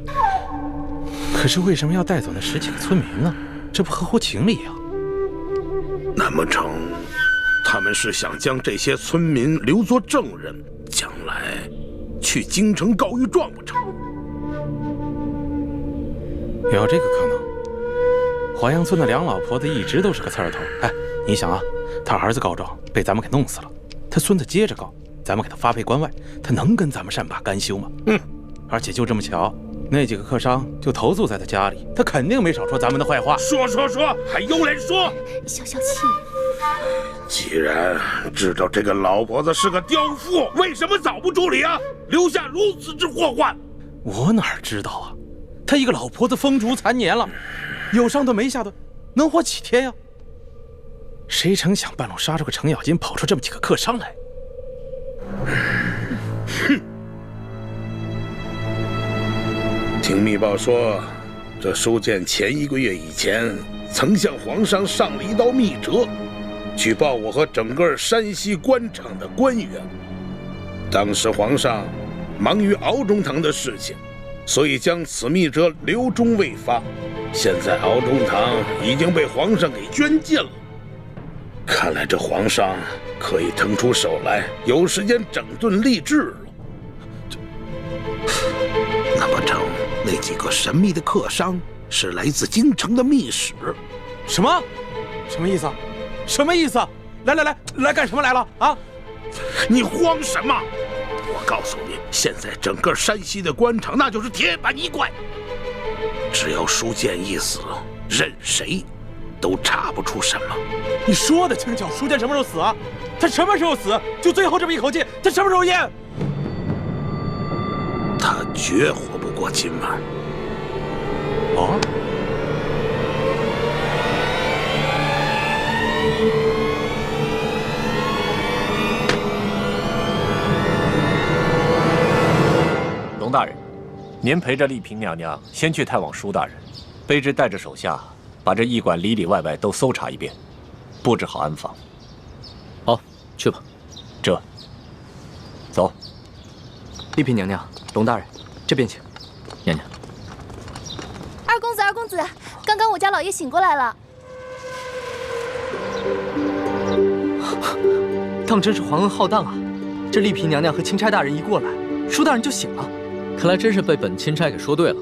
可是为什么要带走那10几个村民呢？这不合乎情理啊！难不成他们是想将这些村民留作证人，将来去京城告御状不成？有这个可能。淮阳村的梁老婆子一直都是个刺儿头。哎，你想啊，他儿子告状被咱们给弄死了，他孙子接着告，咱们给他发配关外，他能跟咱们善罢甘休吗？而且就这么巧，那几个客商就投宿在他家里，他肯定没少说咱们的坏话。说，还有脸说？消消气。既然知道这个老婆子是个刁妇，为什么早不处理啊？留下如此之祸患？我哪知道啊？他一个老婆子风烛残年了，有上顿没下顿，能活几天呀？谁成想半路杀出个程咬金，跑出这么几个客商来。听密报说，这书建前1个月以前曾向皇上上了一道密折，举报我和整个山西官场的官员。当时皇上忙于敖中堂的事情，所以将此密折留中未发。现在敖中堂已经被皇上给捐尽了，看来这皇上可以腾出手来，有时间整顿吏治了。难不成那几个神秘的客商是来自京城的密使。什么？什么意思？什么意思？来干什么来了啊？你慌什么？我告诉你，现在整个山西的官场那就是铁板一块，只要书建一死，任谁都查不出什么。你说的轻巧，书建什么时候死啊？他什么时候死？就最后这么一口气，他什么时候咽？他绝活不过今晚。哦。龙大人，您陪着丽嫔娘娘先去探望舒大人，卑职带着手下把这驿馆里里外外都搜查一遍，布置好安防。好，去吧。这，走。丽嫔娘娘，龙大人，这边请。娘娘，二公子，二公子，刚刚我家老爷醒过来了。当真是皇恩浩荡啊！这丽嫔娘娘和钦差大人一过来，舒大人就醒了。看来真是被本钦差给说对了，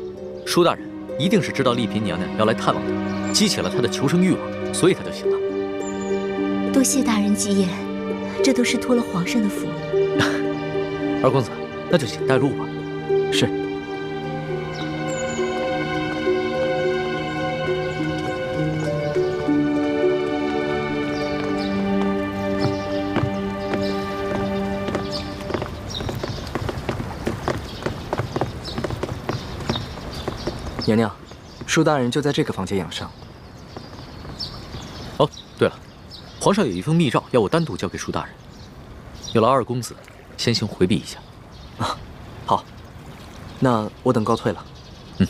舒大人一定是知道丽嫔娘娘要来探望他，激起了他的求生欲望，所以他就醒了。多谢大人吉言，这都是托了皇上的福。二公子，那就请带路吧。是。娘娘，舒大人就在这个房间养伤。哦，对了，皇上有一封密诏要我单独交给舒大人，有劳二公子先行回避一下。啊，好，那我等告退了。嗯。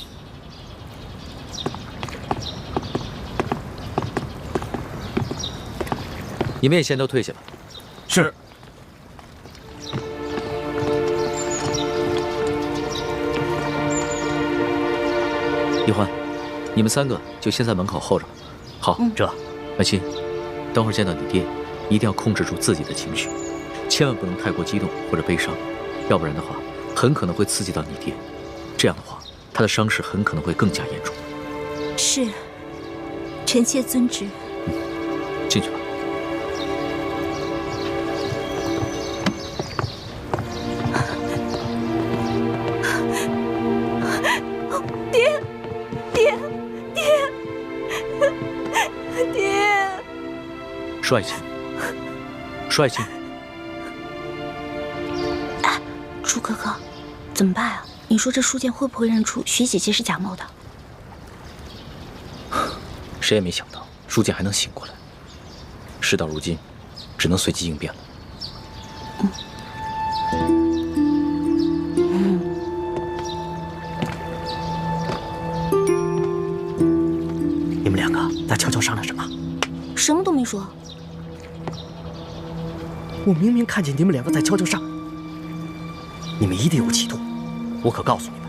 你们也先都退下吧。是。一欢，你们三个就先在门口候着吧。好，这婉欣，等会儿见到你爹，一定要控制住自己的情绪，千万不能太过激动或者悲伤，要不然的话，很可能会刺激到你爹。这样的话，他的伤势很可能会更加严重。是，臣妾遵旨。进去吧。舒爱卿，舒爱卿，哎，舒哥哥，怎么办啊？你说这书剑会不会认出徐姐姐是假冒的？谁也没想到舒剑还能醒过来。事到如今，只能随机应变了。你们两个在悄悄商量什么？什么都没说。我明明看见你们两个在悄悄商量，你们一定有企图。我可告诉你们，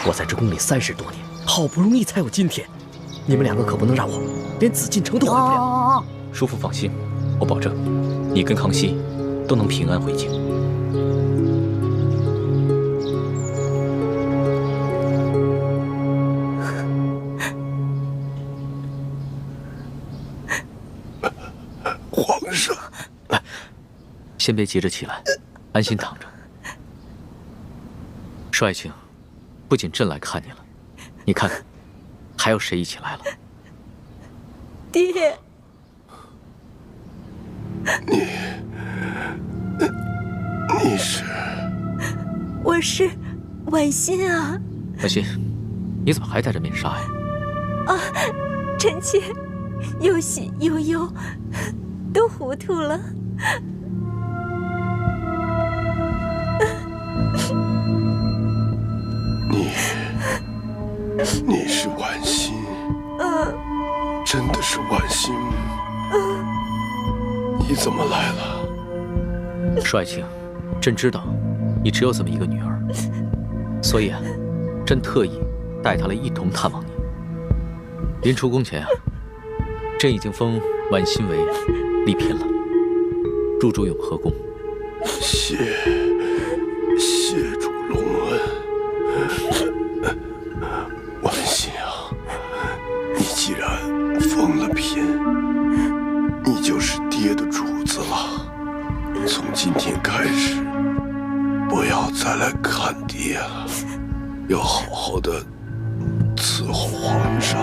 我在这宫里30多年，好不容易才有今天，你们两个可不能让我连紫禁城都回不了。叔父放心，我保证，你跟康熙都能平安回京。皇上，先别急着起来，安心躺着。舒爱卿，不仅朕来看你了，你看看，还有谁一起来了？爹，你是？我是婉欣啊。婉欣，你怎么还戴着面纱呀？啊，臣妾有喜有忧，都糊涂了。你是婉欣？真的是婉欣？你怎么来了？舒爱卿，朕知道你只有这么一个女儿，所以啊，朕特意带她来一同探望你。临出宫前啊，朕已经封婉欣为丽嫔了，入住永和宫。谢主隆恩。婉欣啊，要好好的伺候皇上。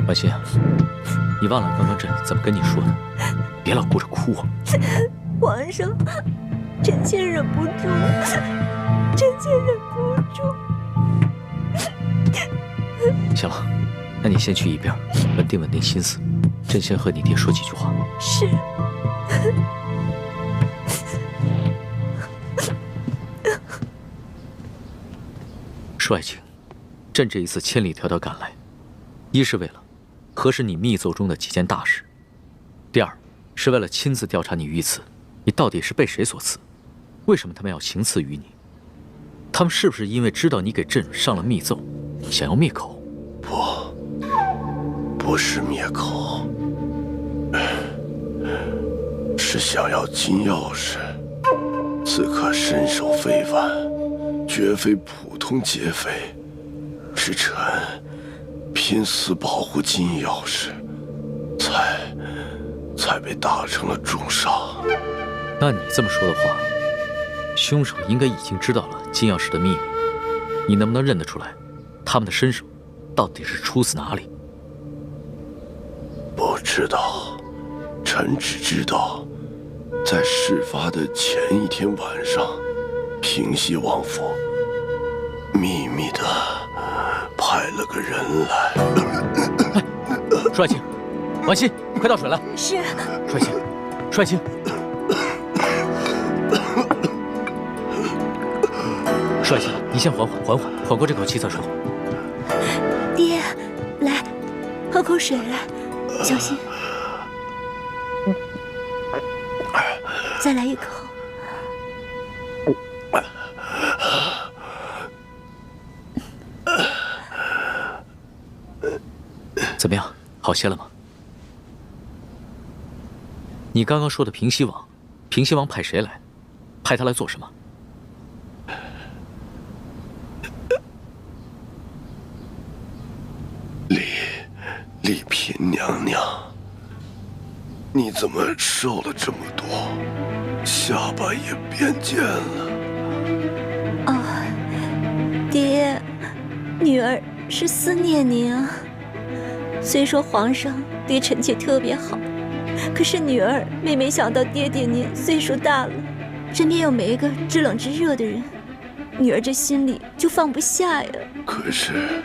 婉心，你忘了刚刚朕怎么跟你说的？别老顾着哭啊！皇上，臣妾忍不住，臣妾忍不住。行了，那你先去一边稳定稳定心思，朕先和你爹说几句话。是。说爱卿，朕这一次千里迢迢赶来，一是为了核实你密奏中的几件大事，第二是为了亲自调查你遇刺，你到底是被谁所刺？为什么他们要行刺于你？他们是不是因为知道你给朕上了密奏，想要灭口？不是灭口，是想要金钥匙。此刻身手非凡，绝非普通劫匪，是臣拼死保护金钥匙，才被打成了重伤。那你这么说的话，凶手应该已经知道了金钥匙的秘密。你能不能认得出来，他们的身手到底是出自哪里？不知道，臣只知道，在事发的前一天晚上，平西王府秘密的派了个人来。舒爱卿，婉心，快倒水来。是。舒爱卿，舒爱卿。舒爱卿，你先缓过这口气再说。爹，来，喝口水来，小心。再来一口。怎么样，好些了吗？你刚刚说的平西王，平西王派谁来？派他来做什么？丽嫔娘娘，你怎么瘦了这么多，下巴也变尖了？爹，女儿是思念您啊。虽说皇上对臣妾特别好，可是女儿每每想到爹爹您岁数大了，身边又没一个知冷知热的人，女儿这心里就放不下呀。可是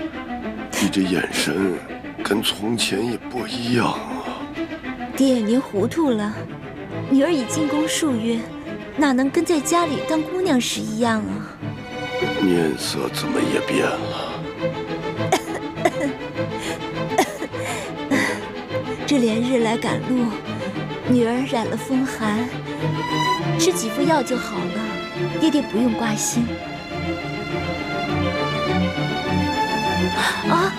你这眼神跟从前也不一样啊。爹，您糊涂了，女儿已进宫数月，哪能跟在家里当姑娘时一样啊？面色怎么也变了？这连日来赶路，女儿染了风寒，吃几副药就好了，爹爹不用挂心。啊！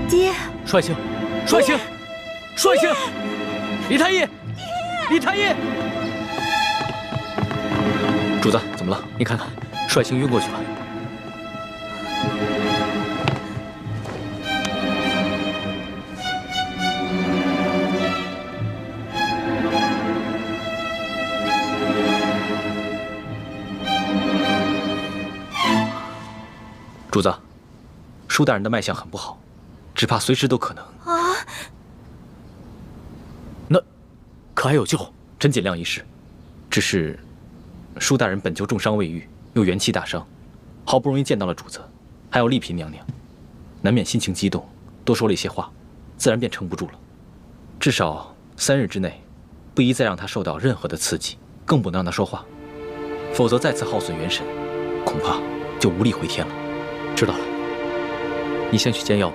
爹！舒爱卿，舒爱卿，舒爱卿，李太医，李太医，主子怎么了？你看看，舒爱卿晕过去了。主子，舒大人的脉象很不好，只怕随时都可能。啊！那可还有救？朕尽量一试。只是舒大人本就重伤未愈，又元气大伤，好不容易见到了主子，还有丽嫔娘娘，难免心情激动，多说了一些话，自然便撑不住了。至少3日之内，不宜再让他受到任何的刺激，更不能让他说话，否则再次耗损元神，恐怕就无力回天了。知道了，你先去煎药吧。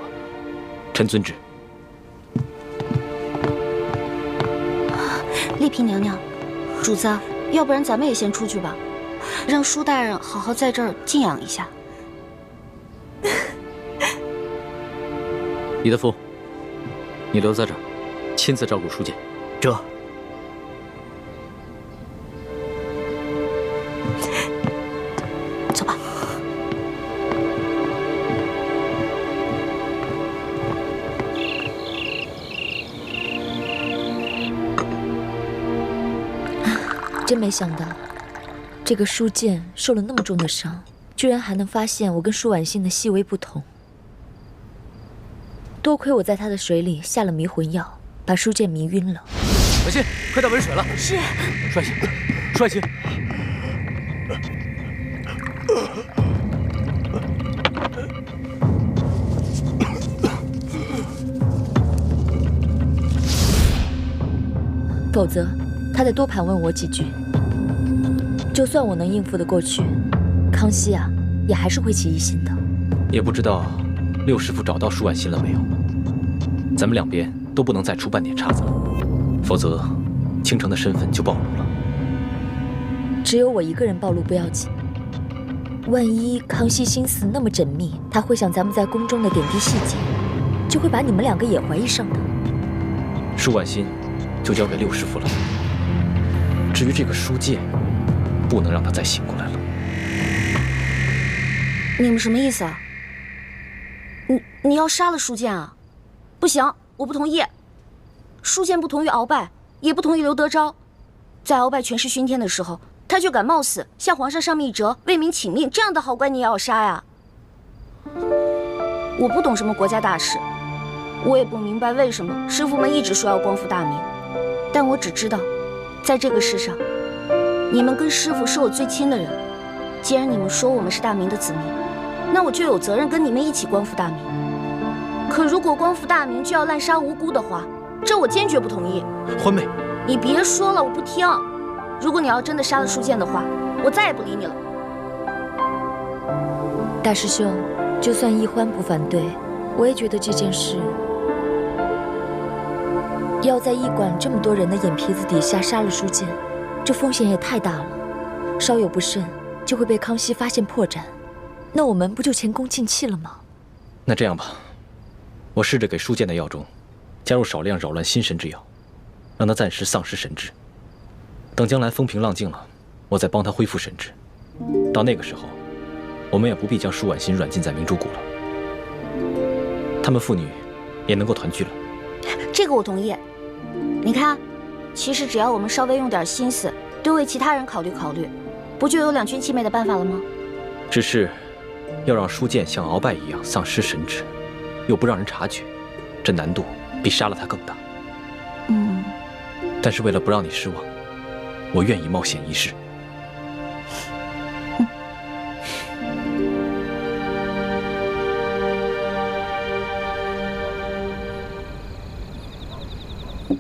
臣遵旨。丽嫔娘娘，主子，要不然咱们也先出去吧，让舒大人好好在这儿静养一下。李德福，你留在这儿，亲自照顾舒剑。这。走吧。真没想到，这个书剑受了那么重的伤，居然还能发现我跟舒婉欣的细微不同。多亏我在他的水里下了迷魂药，把书剑迷晕了。婉欣，快到温水了。是。舒婉欣，舒婉欣。否则，他再多盘问我几句，就算我能应付得过去，康熙啊，也还是会起疑心的。也不知道六师傅找到舒婉欣了没有？咱们两边都不能再出半点岔子了，否则倾城的身份就暴露了。只有我一个人暴露不要紧，万一康熙心思那么缜密，他会想咱们在宫中的点滴细节，就会把你们两个也怀疑上的。舒婉欣就交给六师傅了。至于这个书剑，不能让他再醒过来了。你们什么意思啊？你要杀了书剑啊？不行，我不同意。书剑不同于鳌拜，也不同于刘德昭。在鳌拜权势熏天的时候，他却敢冒死向皇上上密折，为民请命，这样的好官你也要杀呀？我不懂什么国家大事，我也不明白为什么师傅们一直说要光复大明，但我只知道，在这个世上，你们跟师傅是我最亲的人。既然你们说我们是大明的子民，那我就有责任跟你们一起光复大明。可如果光复大明就要滥杀无辜的话，这我坚决不同意。欢妹，你别说了，我不听。如果你要真的杀了书剑的话，我再也不理你了。大师兄，就算易欢不反对，我也觉得这件事要在驿馆这么多人的眼皮子底下杀了书剑，这风险也太大了，稍有不慎就会被康熙发现破绽，那我们不就前功尽弃了吗？那这样吧，我试着给书剑的药中加入少量扰乱心神之药，让他暂时丧失神智。等将来风平浪静了，我再帮他恢复神智。到那个时候，我们也不必将舒婉欣软禁在明珠谷了，他们父女也能够团聚了。这个我同意。你看，其实只要我们稍微用点心思，多为其他人考虑考虑，不就有两全其美的办法了吗？只是要让书剑像鳌拜一样丧失神智，又不让人察觉，这难度比杀了他更大。但是为了不让你失望，我愿意冒险一试。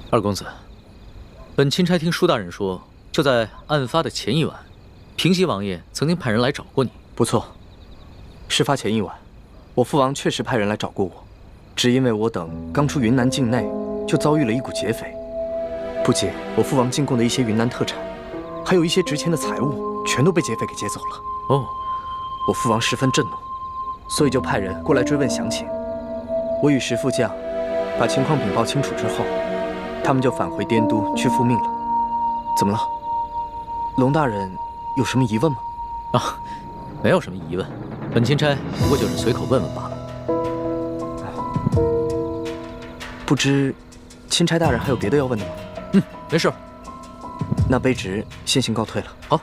二公子，本钦差听舒大人说，就在案发的前一晚，平西王爷曾经派人来找过你。不错，事发前一晚，我父王确实派人来找过我，只因为我等刚出云南境内，就遭遇了一股劫匪。不仅我父王进贡的一些云南特产，还有一些值钱的财物，全都被劫匪给劫走了。哦，我父王十分震怒，所以就派人过来追问详情。我与石副将把情况禀报清楚之后，他们就返回滇都去复命了。怎么了？龙大人有什么疑问吗？啊，没有什么疑问，本钦差不过就是随口问问罢了。不知钦差大人还有别的要问的吗？没事。那卑职先行告退了。好。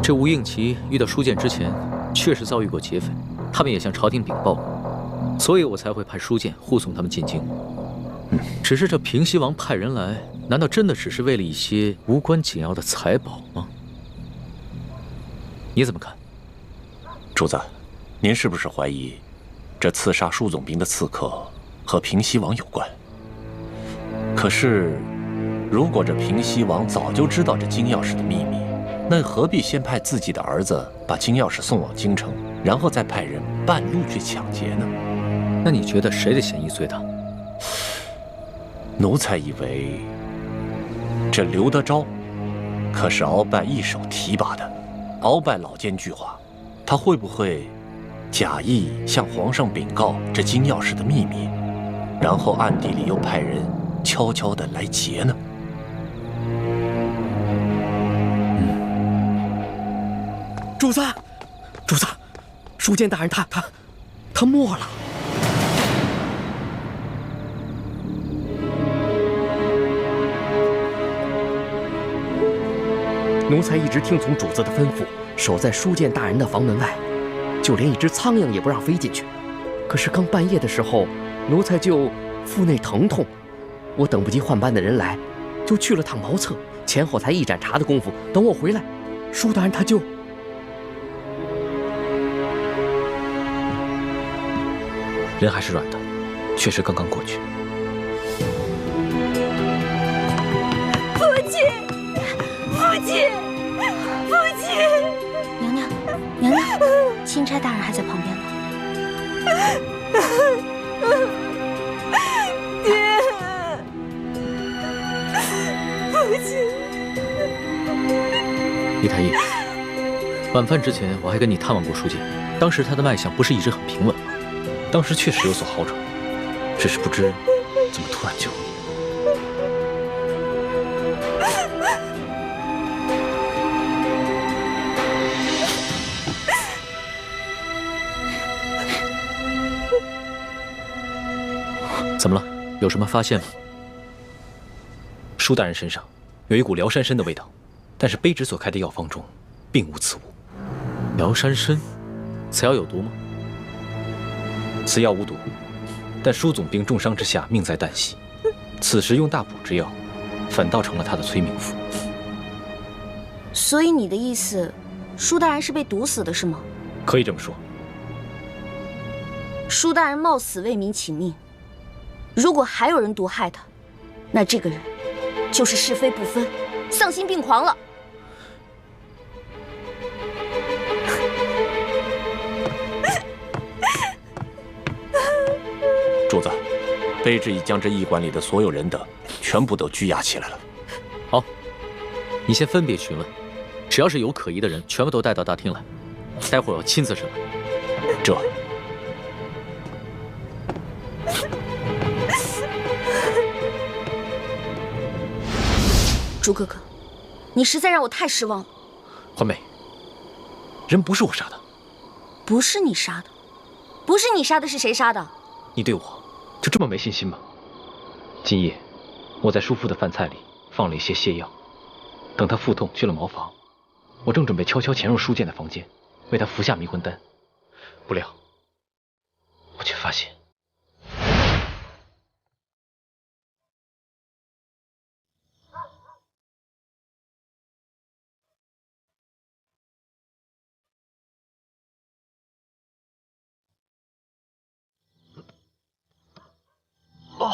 这吴应奇遇到书剑之前，确实遭遇过劫匪，他们也向朝廷禀报过，所以我才会派书剑护送他们进京。只是这平西王派人来，难道真的只是为了一些无关紧要的财宝吗？你怎么看？主子，您是不是怀疑这刺杀舒总兵的刺客和平西王有关？可是，如果这平西王早就知道这金钥匙的秘密，那何必先派自己的儿子把金钥匙送往京城，然后再派人半路去抢劫呢？那你觉得谁的嫌疑最大？奴才以为，这刘德昭可是鳌拜一手提拔的，鳌拜老奸巨猾，他会不会假意向皇上禀告这金钥匙的秘密，然后暗地里又派人悄悄地来劫呢？主子，主子，书监大人他没了。奴才一直听从主子的吩咐，守在书监大人的房门外，就连一只苍蝇也不让飞进去。可是刚半夜的时候，奴才就腹内疼痛，我等不及换班的人来，就去了趟茅厕，前后才一盏茶的功夫。等我回来，舒大人他就……人还是软的，确实刚刚过去。父亲，父亲，父亲！娘娘，娘娘，钦差大人还在旁边呢。爹，父亲。李太医，晚饭之前我还跟你探望过书监，当时他的脉象不是一直很平稳，当时确实有所好转，只是不知怎么突然就……怎么了？有什么发现吗？舒大人身上有一股辽山参的味道，但是卑职所开的药方中并无此物。辽山参，此药有毒吗？此药无毒，但舒总兵重伤之下命在旦夕，此时用大补之药，反倒成了他的催命符。所以你的意思，舒大人是被毒死的，是吗？可以这么说。舒大人冒死为民请命，如果还有人毒害他，那这个人就是是非不分、丧心病狂了。主子，卑职已将这驿馆里的所有人等全部都拘押起来了。好，你先分别询问，只要是有可疑的人，全部都带到大厅来，待会儿我亲自审问。这。朱哥哥，你实在让我太失望了。欢梅，人不是我杀的。不是你杀的，不是你杀的，是谁杀的？你对我就这么没信心吗？今夜我在叔父的饭菜里放了一些泻药，等他腹痛去了茅房，我正准备悄悄潜入书监的房间，为他服下迷魂丹，不料我却发现。哦，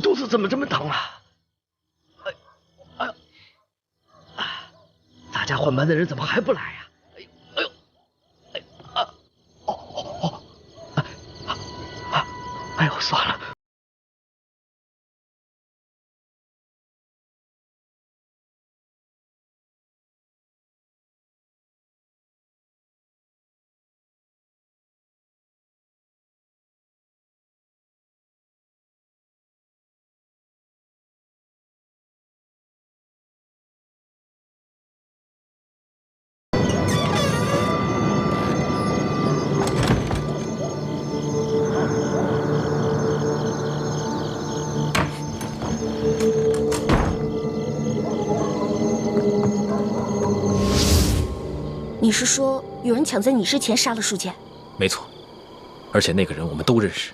肚子怎么这么疼啊？哎呦，大家换班的人怎么还不来呀？哎呦，算了。你是说有人抢在你之前杀了书监？没错，而且那个人我们都认识，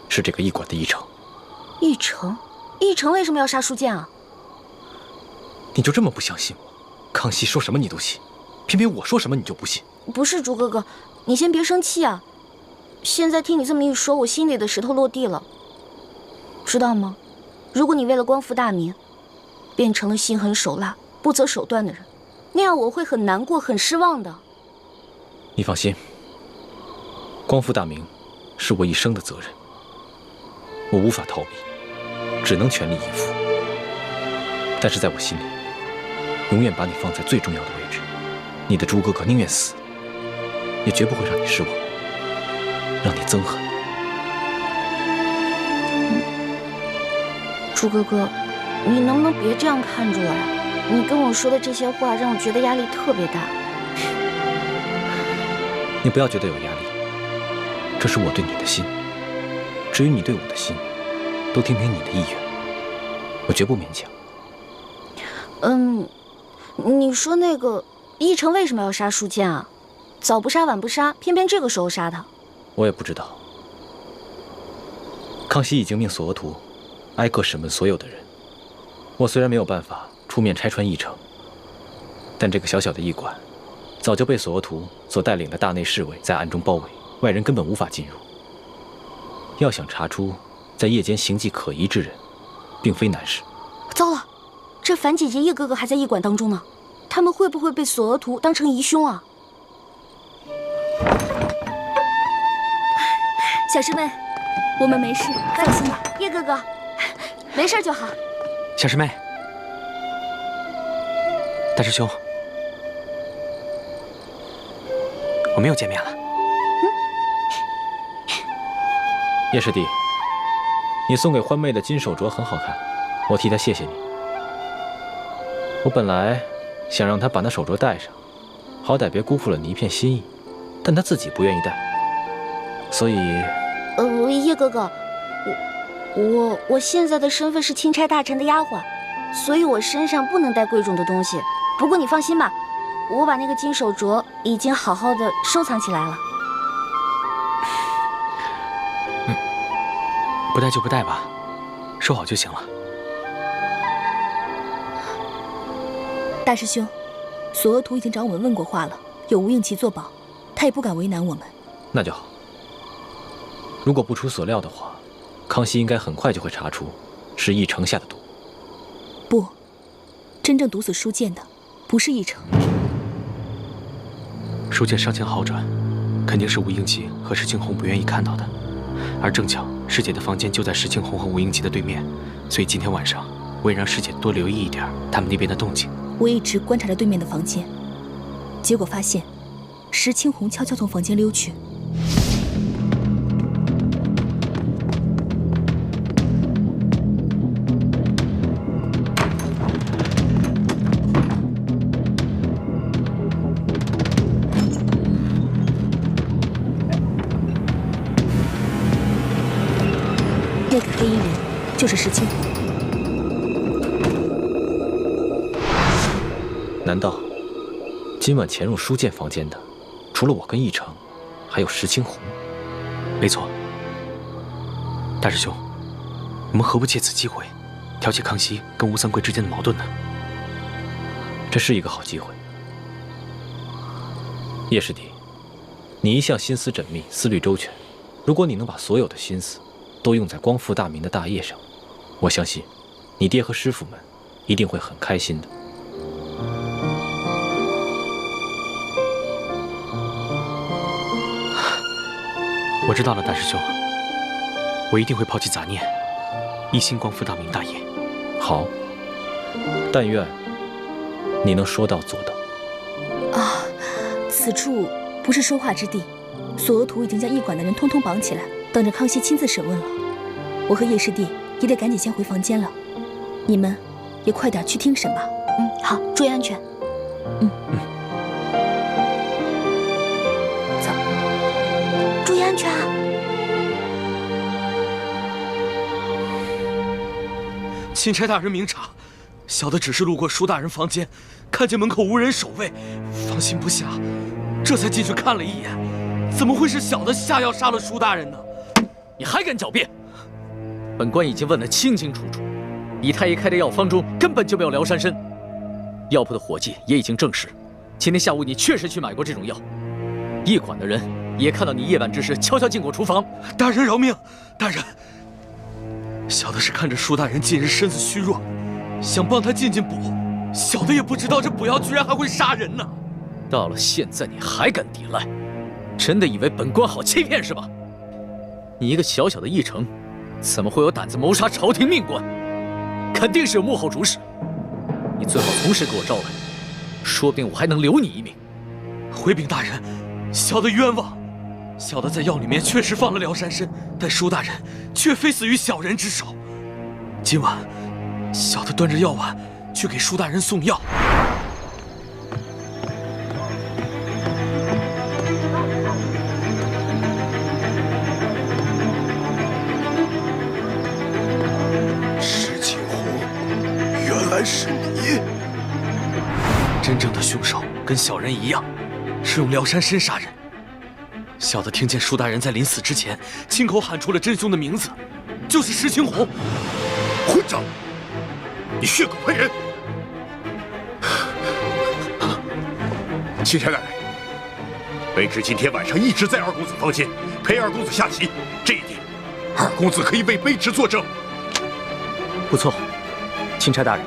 是这个驿馆的驿丞。驿丞？驿丞为什么要杀书监啊？你就这么不相信我？康熙说什么你都信，偏偏我说什么你就不信。不是朱哥哥，你先别生气啊。现在听你这么一说，我心里的石头落地了。知道吗？如果你为了光复大明，变成了心狠手辣、不择手段的人，那样我会很难过、很失望的。你放心，光复大明是我一生的责任，我无法逃避，只能全力以赴。但是在我心里，永远把你放在最重要的位置。你的朱哥哥宁愿死，也绝不会让你失望，让你憎恨。朱哥哥，你能不能别这样看着我呀？你跟我说的这些话让我觉得压力特别大。你不要觉得有压力，这是我对你的心。至于你对我的心，都听凭你的意愿，我绝不勉强。你说那个奕成为什么要杀舒剑啊？早不杀晚不杀，偏偏这个时候杀他。我也不知道。康熙已经命索额图挨个审问所有的人。我虽然没有办法出面拆穿奕成，但这个小小的驿馆，早就被索额图所带领的大内侍卫在暗中包围，外人根本无法进入。要想查出在夜间行迹可疑之人，并非难事。糟了，这樊姐姐叶哥哥还在驿馆当中呢，他们会不会被索额图当成疑凶啊？小师妹，我们没事，放心吧。叶哥哥，没事就好。小师妹，大师兄，我们又见面了。叶师弟，你送给欢妹的金手镯很好看，我替她谢谢你。我本来想让她把那手镯戴上，好歹别辜负了你一片心意，但她自己不愿意戴，所以……叶哥哥，我现在的身份是钦差大臣的丫鬟，所以我身上不能带贵重的东西。不过你放心吧，我把那个金手镯已经好好的收藏起来了。不戴就不戴吧，收好就行了。大师兄，索额图已经找我们问过话了，有吴应奇作保，他也不敢为难我们。那就好。如果不出所料的话，康熙应该很快就会查出是奕成下的毒。不，真正毒死舒剑的不是奕成。舒剑伤情好转，肯定是吴应奇和石青红不愿意看到的。而正巧师姐的房间就在石青红和吴应奇的对面，所以今天晚上我也让师姐多留意一点他们那边的动静。我一直观察着对面的房间，结果发现石青红悄悄从房间溜去。那个黑衣人就是石青红。难道今晚潜入舒剑房间的，除了我跟奕成，还有石青红？没错。大师兄，我们何不借此机会，挑起康熙跟吴三桂之间的矛盾呢？这是一个好机会。叶师弟，你一向心思缜密，思虑周全，如果你能把所有的心思都用在光复大明的大业上，我相信你爹和师傅们一定会很开心的。我知道了，大师兄，我一定会抛弃杂念，一心光复大明大业。好，但愿你能说到做到。啊，此处不是说话之地。索额图已经将驿馆的人通通绑起来，等着康熙亲自审问了。我和叶师弟也得赶紧先回房间了，你们也快点去听审吧。好，注意安全。走，注意安全啊！钦差大人明察，小的只是路过舒大人房间，看见门口无人守卫，放心不下，这才进去看了一眼。怎么会是小的下药杀了舒大人呢？你还敢狡辩？本官已经问得清清楚楚，李太医开的药方中根本就没有辽山参。药铺的伙计也已经证实，今天下午你确实去买过这种药。驿馆的人也看到你夜半之时悄悄进过厨房。大人饶命！大人，小的是看着舒大人近日身子虚弱，想帮他进补，小的也不知道这补药居然还会杀人呢。到了现在你还敢抵赖，真的以为本官好欺骗是吧？你一个小小的驿丞，怎么会有胆子谋杀朝廷命官？肯定是有幕后主使。你最好从实给我招来，说不定我还能留你一命。回禀大人，小的冤枉。小的在药里面确实放了辽山参，但舒大人却非死于小人之手。今晚，小的端着药碗去给舒大人送药。真正的凶手跟小人一样，是用辽山参杀人。小的听见舒大人在临死之前亲口喊出了真凶的名字，就是石青红。混账！你血口喷人！钦差大人，卑职今天晚上一直在二公子房间陪二公子下棋，这一点，二公子可以为卑职作证。不错，钦差大人，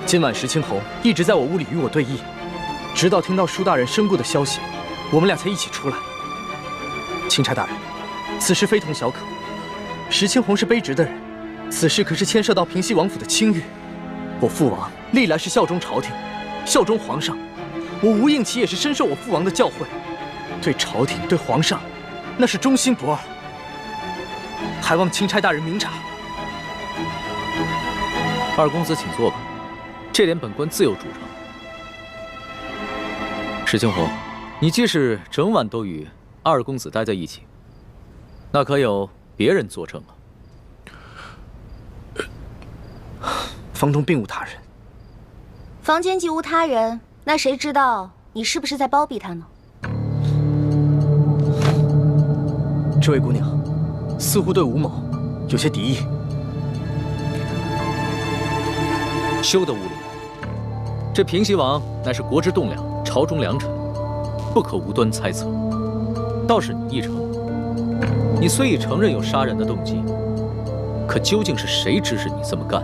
今晚石青红一直在我屋里与我对弈，直到听到舒大人身故的消息，我们俩才一起出来。钦差大人，此事非同小可。石青红是卑职的人，此事可是牵涉到平西王府的清誉。我父王历来是效忠朝廷，效忠皇上。我吴应奇也是深受我父王的教诲，对朝廷对皇上，那是忠心不二。还望钦差大人明察。二公子请坐吧，这点本官自有主张。石青红，你既是整晚都与二公子待在一起，那可有别人作证啊？房中并无他人。房间既无他人，那谁知道你是不是在包庇他呢？这位姑娘，似乎对吴某有些敌意。休得无礼！这平西王乃是国之栋梁，朝中良臣，不可无端猜测。倒是你奕成，你虽已承认有杀人的动机，可究竟是谁指使你这么干？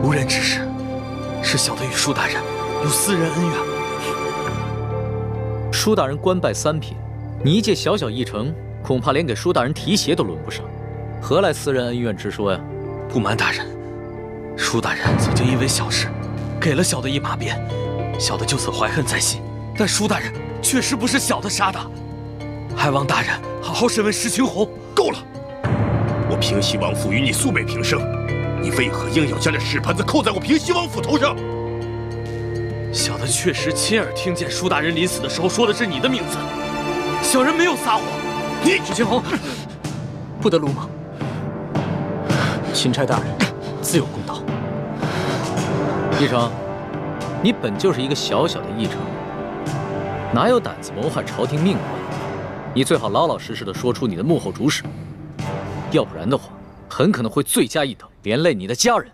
无人指使，是小的与舒大人有私人恩怨。舒大人官拜三品，你一介小小议程，恐怕连给舒大人提鞋都轮不上，何来私人恩怨之说呀？不瞒大人，舒大人曾经因为小事给了小的一马鞭，小的就此怀恨在心。但舒大人确实不是小的杀的，还望大人好好审问石青红。够了！我平西王府与你素昧平生，你为何硬要将这屎盆子扣在我平西王府头上？小的确实亲耳听见舒大人临死的时候说的是你的名字，小人没有撒谎。你石青红，不得鲁莽。钦差大人自有公道。奕成，你本就是一个小小的议程，哪有胆子谋害朝廷命官？你最好老老实实的说出你的幕后主使，要不然的话，很可能会罪加一等，连累你的家人。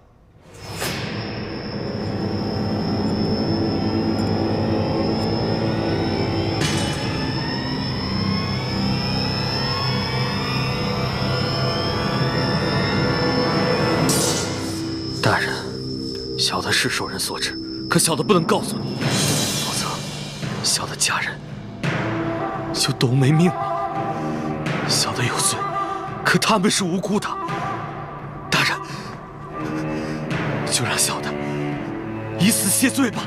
大人，小的是受人所指，可小的不能告诉你，否则小的家人就都没命了。小的有罪，可他们是无辜的。大人，就让小的以死谢罪吧。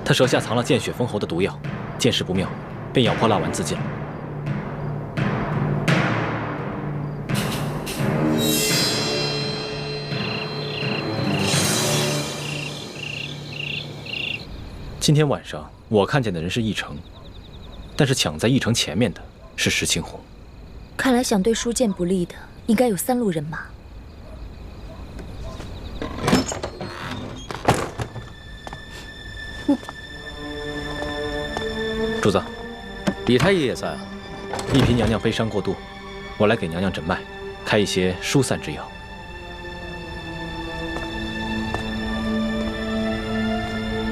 他舌下藏了见血封喉的毒药，见势不妙，便咬破蜡丸自尽了。今天晚上我看见的人是奕成，但是抢在奕成前面的是石青红。看来想对舒剑不利的，应该有3路人马。主子，李太医也在啊。一嫔娘娘悲伤过度，我来给娘娘诊脉，开一些疏散之药。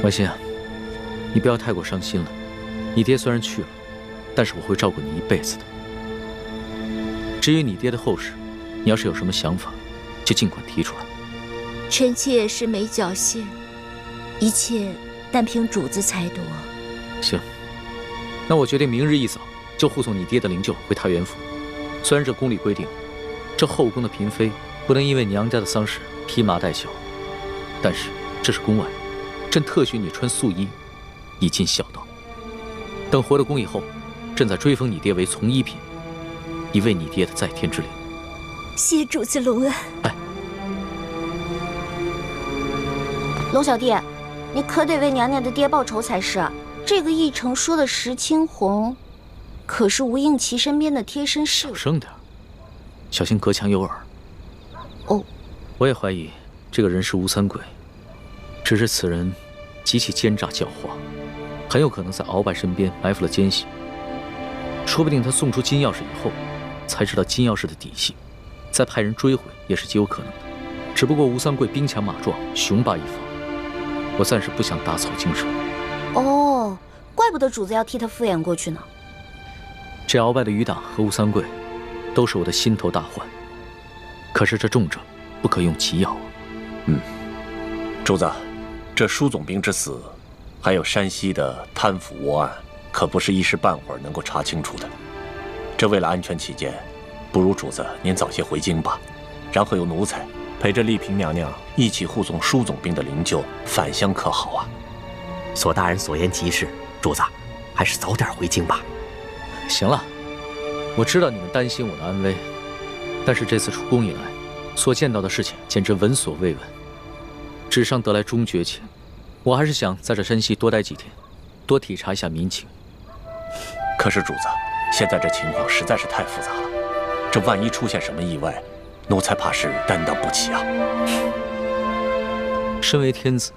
婉心啊，你不要太过伤心了。你爹虽然去了，但是我会照顾你一辈子的。至于你爹的后事，你要是有什么想法，就尽管提出来。臣妾是没侥幸，一切但凭主子裁夺。行。那我决定明日一早就护送你爹的灵柩回太原府。虽然这宫里规定，这后宫的嫔妃不能因为娘家的丧事披麻戴孝，但是这是宫外，朕特许你穿素衣，以尽孝道。等回了宫以后，朕再追封你爹为从一品，以慰你爹的在天之灵。谢主子隆恩。龙小弟，你可得为娘娘的爹报仇才是。这个议程说的石青红，可是吴应琪身边的贴身侍卫。小声点，小心隔墙有耳。哦，我也怀疑这个人是吴三桂，只是此人极其奸诈狡猾，很有可能在鳌拜身边埋伏了奸细。说不定他送出金钥匙以后，才知道金钥匙的底细，再派人追回也是极有可能的。只不过吴三桂兵强马壮，雄霸一方，我暂时不想打草惊蛇。哦，怪不得主子要替他敷衍过去呢。这鳌拜的余党和吴三桂，都是我的心头大患。可是这重症不可用奇药啊。主子，这舒总兵之死，还有山西的贪腐窝案，可不是一时半会儿能够查清楚的。这为了安全起见，不如主子您早些回京吧，然后由奴才陪着丽嫔娘娘一起护送舒总兵的灵柩返乡，可好啊？索大人所言极是，主子还是早点回京吧。行了，我知道你们担心我的安危，但是这次出宫以来，所见到的事情简直闻所未闻。纸上得来终觉前，我还是想在这山西多待几天，多体察一下民情。可是主子，现在这情况实在是太复杂了，这万一出现什么意外，奴才怕是担当不起啊。身为天子，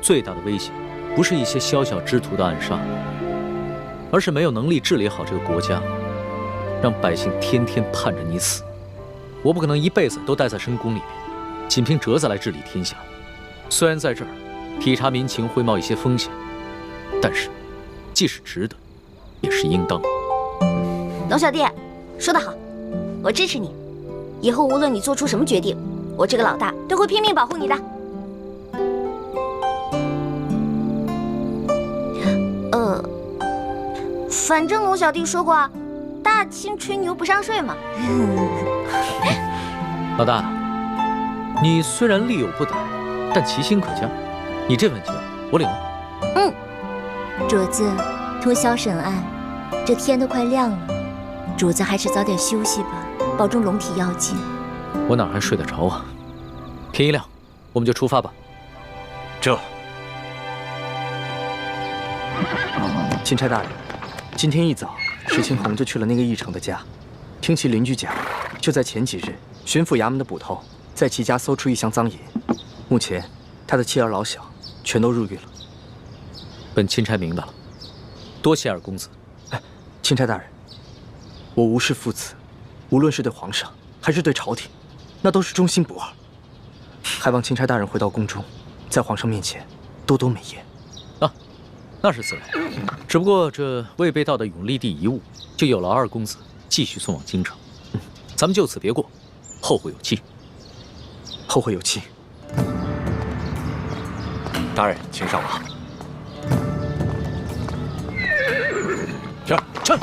最大的威胁不是一些宵小之徒的暗杀，而是没有能力治理好这个国家，让百姓天天盼着你死。我不可能一辈子都待在深宫里面，仅凭折子来治理天下。虽然在这儿体察民情会冒一些风险，但是既是值得，也是应当。龙小弟，说得好，我支持你。以后无论你做出什么决定，我这个老大都会拼命保护你的。反正龙小弟说过，大清吹牛不上税嘛。老大，你虽然力有不逮，但其心可嘉。你这份情，我领了。主子，通宵审案，这天都快亮了，主子还是早点休息吧，保重龙体要紧。我哪还睡得着啊？天一亮，我们就出发吧。这，钦差大人，今天一早，石青红就去了那个义城的家，听其邻居讲，就在前几日，巡抚衙门的捕头在其家搜出一箱赃银，目前他的妻儿老小全都入狱了。本钦差明白了，多谢二公子。钦差大人，我无视父子，无论是对皇上还是对朝廷，那都是忠心不二。还望钦差大人回到宫中，在皇上面前多多美言。那是自然，只不过这未被盗的永历帝遗物，就有劳二公子继续送往京城。咱们就此别过，后会有期。后会有期。大人，请上马。上。